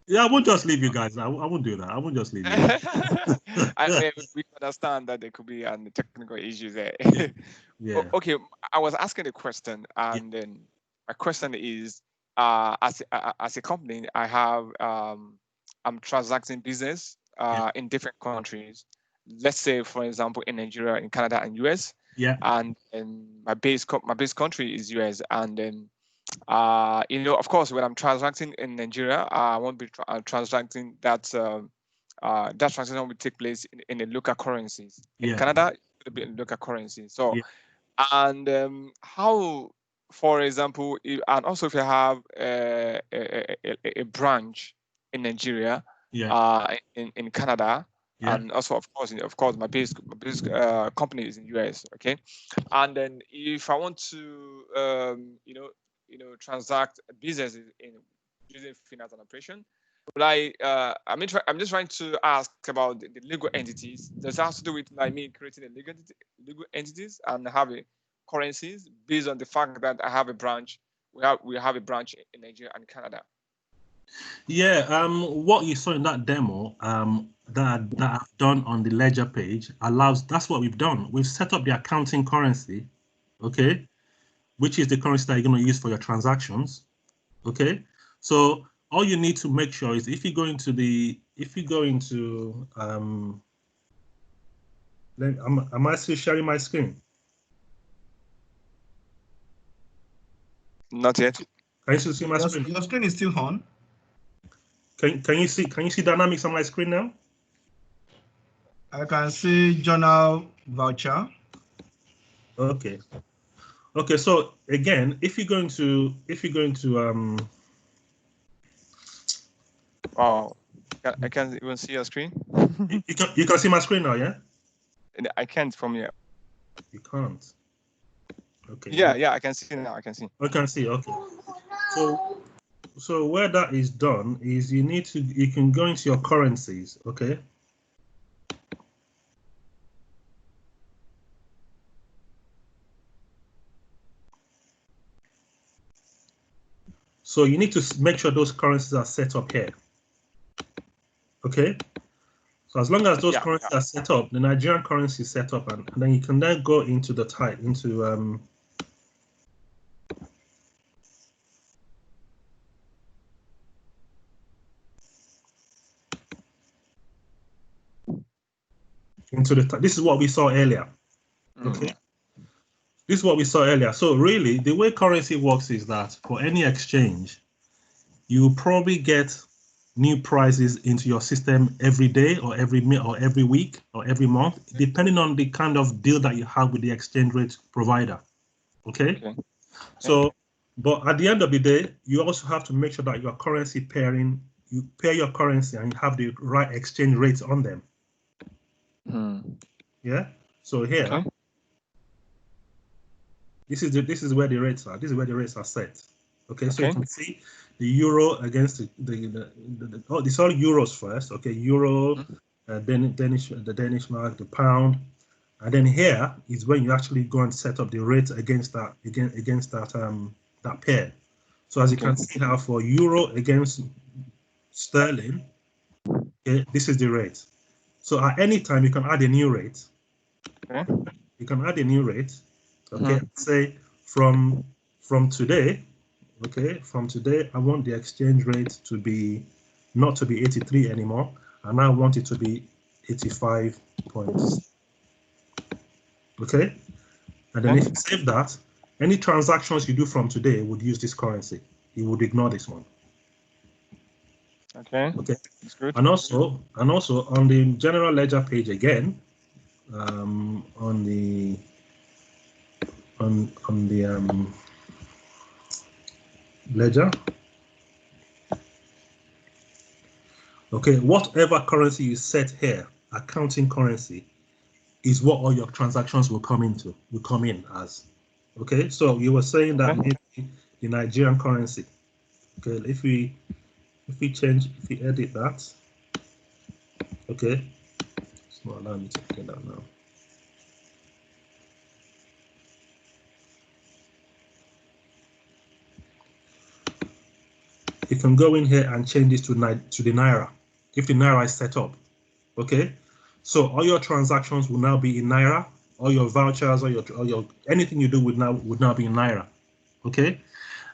Yeah, I won't just leave you guys. I won't do that. I won't just leave you. I mean, we understand that there could be technical issues there. Yeah. Okay, I was asking a question, and then my question is, as a company, I have I'm transacting business in different countries. Let's say, for example, in Nigeria, in Canada, and US. Yeah. And my base country is US, and then of course, when I'm transacting in Nigeria, I won't be transacting that transaction will take place in the local currencies. In Canada, it will be in local currency. So, and how, for example, and also if you have a branch in Nigeria, in Canada, and also of course my base company is in US. Okay, and then if I want to transact business in using finance and operation, I'm just trying to ask about the legal entities. Does it have to do with me creating a legal entities and having currencies based on the fact that I have a branch? We have a branch in Nigeria and Canada. Yeah. What you saw in that demo, that I've done on the ledger page that's what we've done. We've set up the accounting currency, okay, which is the currency that you're going to use for your transactions. Okay, so all you need to make sure is if you go into am I still sharing my screen? Not yet. Can you still see my screen? Your screen is still on. Can you see dynamics on my screen now? I can see journal voucher. Okay. Okay, so again, if you're going to Oh, I can't even see your screen. you can see my screen now, yeah? I can't from here. You can't. Okay. Yeah, I can see now. I can see. I can see. Okay. So where that is done is you can go into your currencies, okay? So you need to make sure those currencies are set up here. Okay. So as long as those currencies are set up, the Nigerian currency is set up, and then you can then go into the type into this is what we saw earlier. Okay. This is what we saw earlier. So really, the way currency works is that for any exchange, you probably get new prices into your system every day or every week or every month, depending on the kind of deal that you have with the exchange rate provider. Okay. So, but at the end of the day, you also have to make sure that your currency pairing, you pair your currency and you have the right exchange rates on them. Yeah. So here, this is where the rates are. This is where the rates are set. Okay. So you can see the euro against it's all euros first. Okay, euro, the Danish mark, the pound, and then here is when you actually go and set up the rate against that that pair. So as you can see now, for euro against sterling, okay, this is the rate. So at any time you can add a new rate. You can add a new rate. Okay, say from today. Okay, from today, I want the exchange rate to be not to be 83 anymore, and I want it to be 85 points. Okay, and then if you save that, any transactions you do from today would use this currency. You would ignore this one. Okay. That's good. And also on the general ledger page again, on the ledger. Okay, whatever currency you set here, accounting currency, is what all your transactions will come in as. Okay, so you were saying that maybe the Nigerian currency. Okay, if we edit that. Okay, it's not allowing me to get that now. You can go in here and change this to the Naira if the Naira is set up. Okay, so all your transactions will now be in Naira. All your vouchers, all your anything you do would now be in Naira. Okay,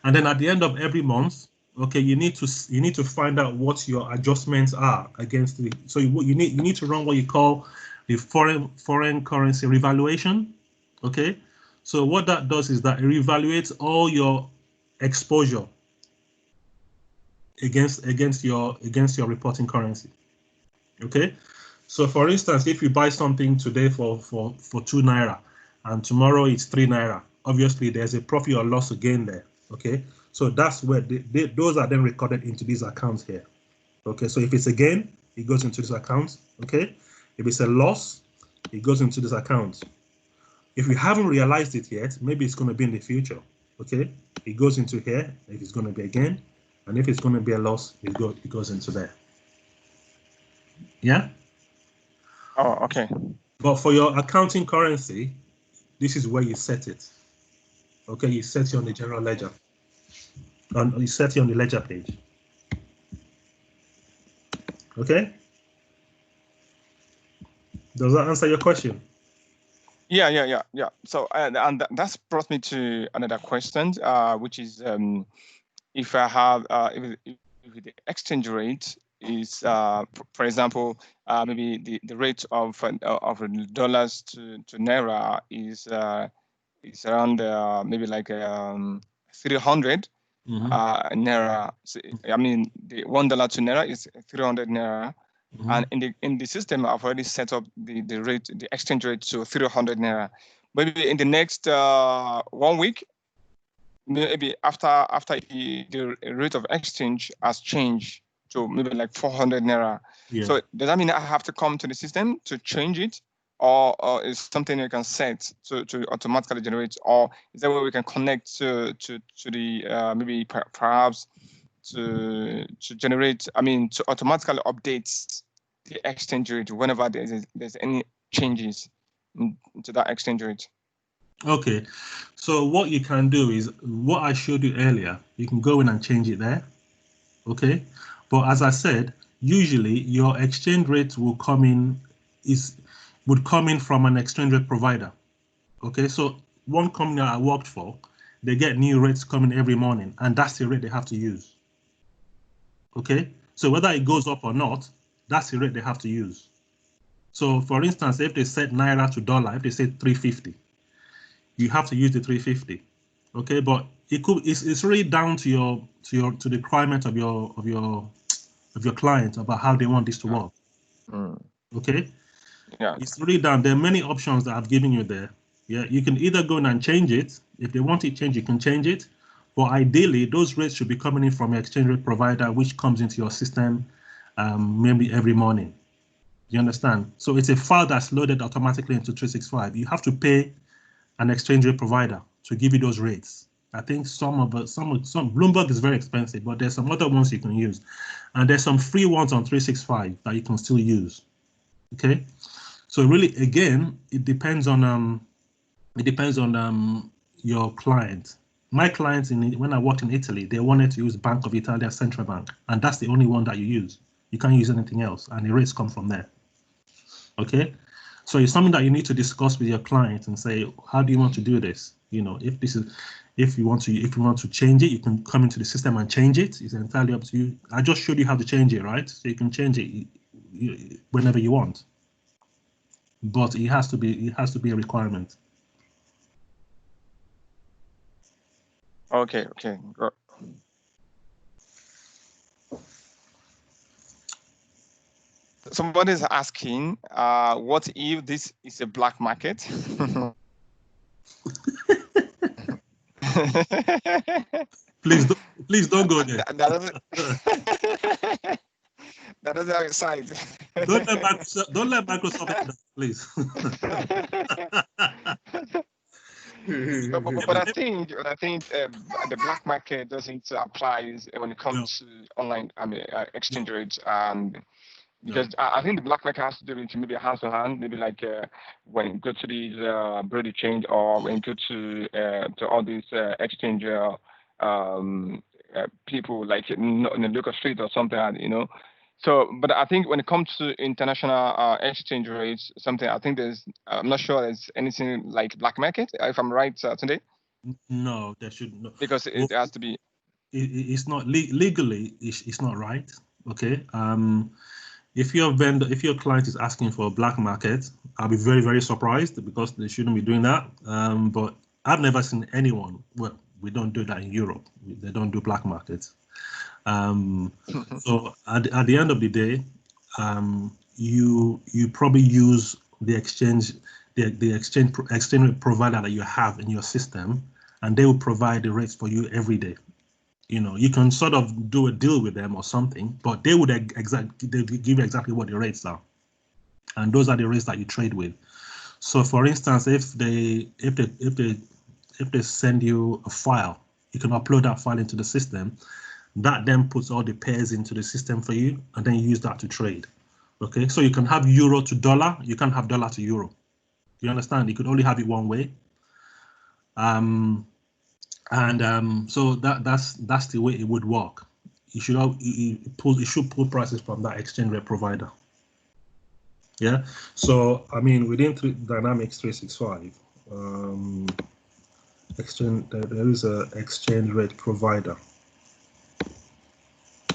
and then at the end of every month, okay, you need to find out what your adjustments are against the. So you need to run what you call the foreign currency revaluation. Okay, so what that does is that it revaluates all your exposure against your reporting currency. Okay, so for instance, if you buy something today for 2 Naira and tomorrow it's 3 Naira, obviously there's a profit or loss again there. Okay, so that's where those are then recorded into these accounts here. Okay, so if it's a gain, it goes into this account. Okay, if it's a loss, it goes into this account. If you haven't realized it yet, maybe it's going to be in the future. Okay, it goes into here if it's going to be a gain, and if it's going to be a loss, it goes into there. Yeah. Oh, okay. But for your accounting currency, this is where you set it. Okay, you set it on the general ledger. And you set it on the ledger page. Okay. Does that answer your question? Yeah. So and that's brought me to another question, which is if I have if if the exchange rate is, for example, maybe the rate of dollars to naira is around maybe like 300 naira. So, I mean, the $1 to naira is 300 naira. And in the system, I've already set up the rate, the exchange rate to 300 naira. Maybe in the next 1 week, maybe after the rate of exchange has changed to maybe like 400 naira. Yeah. So does that mean I have to come to the system to change it, or is something you can set to automatically generate, or is there a way we can connect to the maybe perhaps to generate? I mean, to automatically update the exchange rate whenever there's any changes to that exchange rate. Okay, so what you can do is what I showed you earlier. You can go in and change it there. Okay, but as I said, usually your exchange rate will come in from an exchange rate provider. Okay, so one company I worked for, they get new rates coming every morning, and that's the rate they have to use. Okay, so whether it goes up or not, that's the rate they have to use. So for instance, if they set naira to dollar, if they say 350, you have to use the 350. Okay, but it's really down to the requirement of your client about how they want this to work. Okay, yeah, it's really down. There are many options that I've given you there. Yeah, you can either go in and change it. If they want it changed, you can change it. But ideally, those rates should be coming in from your exchange rate provider, which comes into your system maybe every morning. You understand? So it's a file that's loaded automatically into 365. You have to pay an exchange rate provider to give you those rates. I think some Bloomberg is very expensive, but there's some other ones you can use, and there's some free ones on 365 that you can still use. Okay, so really, again, it depends on your client. My clients when I worked in Italy, they wanted to use Bank of Italia Central Bank, and that's the only one that you use. You can't use anything else, and the rates come from there. Okay, so it's something that you need to discuss with your client and say, how do you want to do this? You know, if you want to change it, you can come into the system and change it. It's entirely up to you. I just showed you how to change it, right? So you can change it whenever you want, but it has to be a requirement. Okay. Somebody's asking, what if this is a black market? Please don't go there. That doesn't have a side. Don't let Microsoft do that, please. but I think the black market doesn't apply when it comes to online. I mean, exchange rates, and because I think the black market has to do with maybe hand to hand, maybe like when you go to these Brody change, or when you go to all these exchange people like in the local street or something, you know. So, but I think when it comes to international exchange rates, something I think I'm not sure there's anything like black market, if I'm right, Tunde. No, there should not, because it has to be. It's not legally. It's not right. Okay. If your client is asking for a black market, I'll be very, very surprised, because they shouldn't be doing that. But I've never seen anyone. Well, we don't do that in Europe. They don't do black markets. So at the end of the day, you probably use the exchange rate provider that you have in your system, and they will provide the rates for you every day. You know, you can sort of do a deal with them or something, but they would they give you exactly what the rates are, and those are the rates that you trade with. So, for instance, if they send you a file, you can upload that file into the system. That then puts all the pairs into the system for you, and then you use that to trade. Okay, so you can have euro to dollar, you can't have dollar to euro. You understand? You could only have it one way. So that's the way it would work. It should pull prices from that exchange rate provider. Yeah. So I mean, within Dynamics 365, there is a exchange rate provider.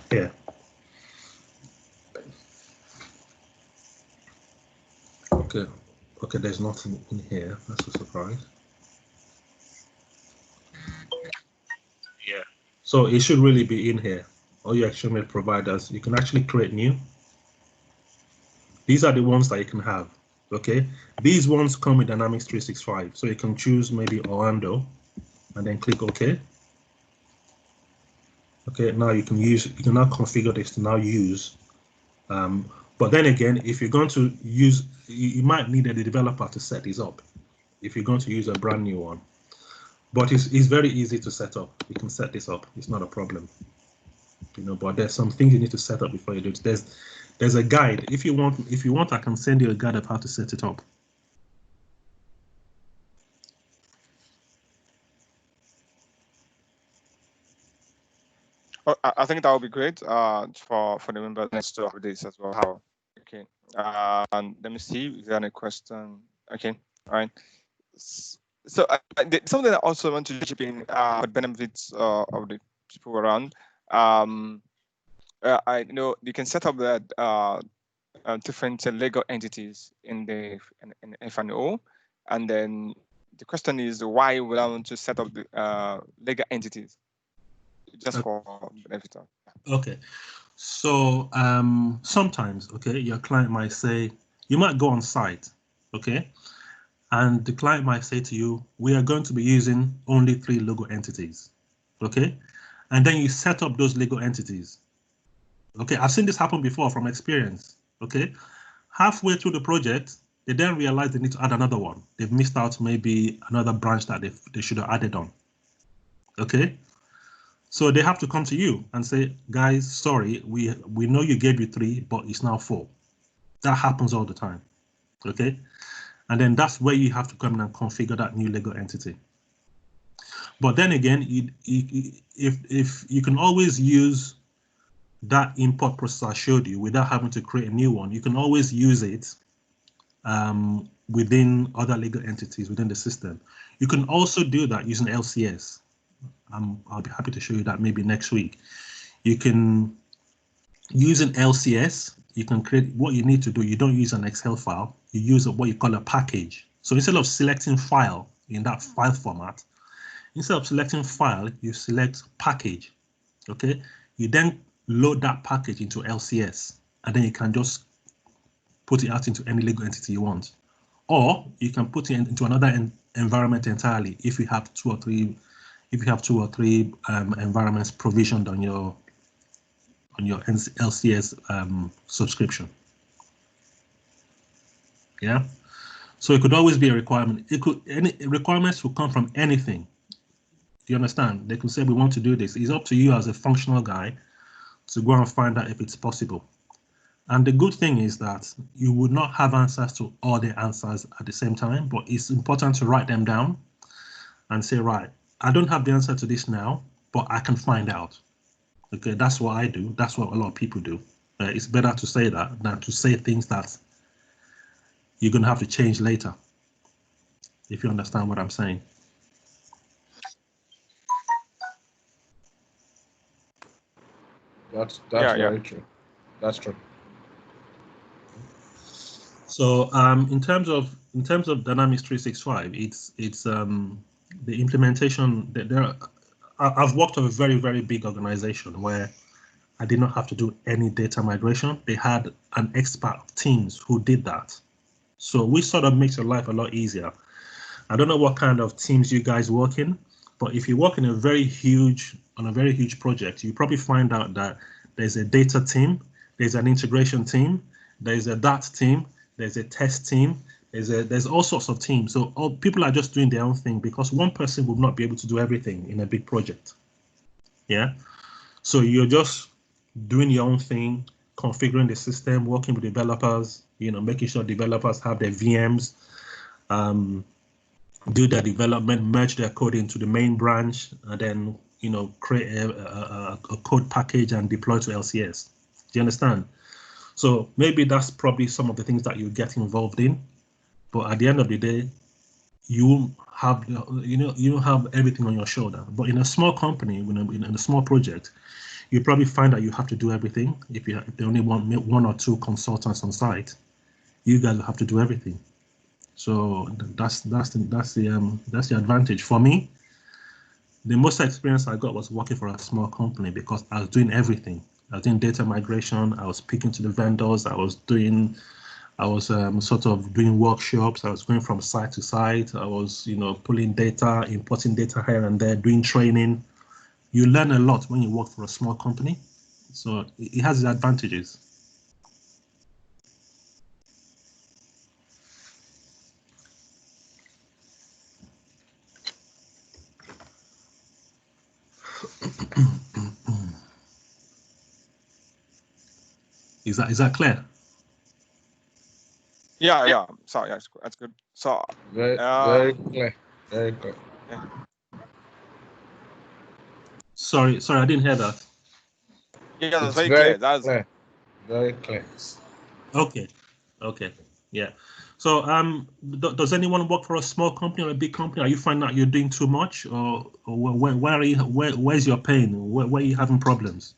here. Okay, there's nothing in here. That's a surprise. Yeah. So it should really be in here. All your XML providers, you can actually create new. These are the ones that you can have. Okay. These ones come with Dynamics 365. So you can choose maybe Orlando and then click OK. Okay, now you can now configure this to now use. But then again, if you're going to use, you might need a developer to set this up if you're going to use a brand new one. But it's very easy to set up. You can set this up. It's not a problem. But there's some things you need to set up before you do it. There's a guide. If you want, I can send you a guide of how to set it up. Oh, I think that would be great for the members to have this as well. How? Okay. And let me see. Is there any question? Okay. All right. So something I also want to chip in for the benefits of the people around. I know you can set up that different legal entities in the F&O, and then the question is why would I want to set up the legal entities just for benefit? Okay, so sometimes, okay, your client might say, you might go on site, okay, and the client might say to you, we are going to be using only 3 legal entities, okay, and then you set up those legal entities. Okay, I've seen this happen before from experience. Okay, halfway through the project, they then realize they need to add another one. They've missed out maybe another branch that they should have added on. Okay, so they have to come to you and say, guys, sorry, we know you gave you 3, but it's now 4. That happens all the time. Okay, and then that's where you have to come in and configure that new legal entity. But then again, if you can always use that import process I showed you without having to create a new one, you can always use it within other legal entities within the system. You can also do that using LCS. I'll be happy to show you that maybe next week. You can use an LCS. You can create what you need to do. You don't use an Excel file. You use what you call a package. So instead of selecting file in that file format, instead of selecting file, you select package. Okay. You then load that package into LCS, and then you can just put it out into any legal entity you want, or you can put it into another environment entirely if you have 2 or 3 environments provisioned on your LCS subscription. Yeah, so it could always be a requirement. Any requirements will come from anything. Do you understand? They could say we want to do this. It's up to you as a functional guy to go and find out if it's possible. And the good thing is that you would not have answers to all the answers at the same time, but it's important to write them down and say, right, I don't have the answer to this now, but I can find out. Okay, that's what I do. That's what a lot of people do. It's better to say that than to say things that you're going to have to change later, if you understand what I'm saying. That's very true. That's true. So in terms of Dynamics 365, it's the implementation. I've worked with a very big organization where I did not have to do any data migration. They had an expert teams who did that. So we sort of makes your life a lot easier. I don't know what kind of teams you guys work in, but if you work in on a very huge project, you probably find out that there's a data team, there's an integration team, there's a DAT team, there's a test team, there's all sorts of teams. So all people are just doing their own thing because one person will not be able to do everything in a big project. Yeah. So you're just doing your own thing, configuring the system, working with developers, making sure developers have their VMs, do their development, merge their code into the main branch, and then create a code package and deploy to LCS. Do you understand? So maybe that's probably some of the things that you get involved in, but at the end of the day, you have have everything on your shoulder. But in a small company, in a small project, you probably find that you have to do everything. If they only want one or two consultants on site, you guys have to do everything. So that's the advantage for me. The most experience I got was working for a small company because I was doing everything. I was doing data migration. I was speaking to the vendors. I was sort of doing workshops. I was going from site to site. I was, pulling data, importing data here and there, doing training. You learn a lot when you work for a small company. So it has its advantages. Is that clear? Yeah. So yeah, that's good. So Very clear. Very clear. Yeah. Sorry, I didn't hear that. Yeah, that's It's very very clear. That's clear. Very clear. Okay. Yeah. So does anyone work for a small company or a big company? Are you finding out you're doing too much, or where's your pain? Where are you having problems?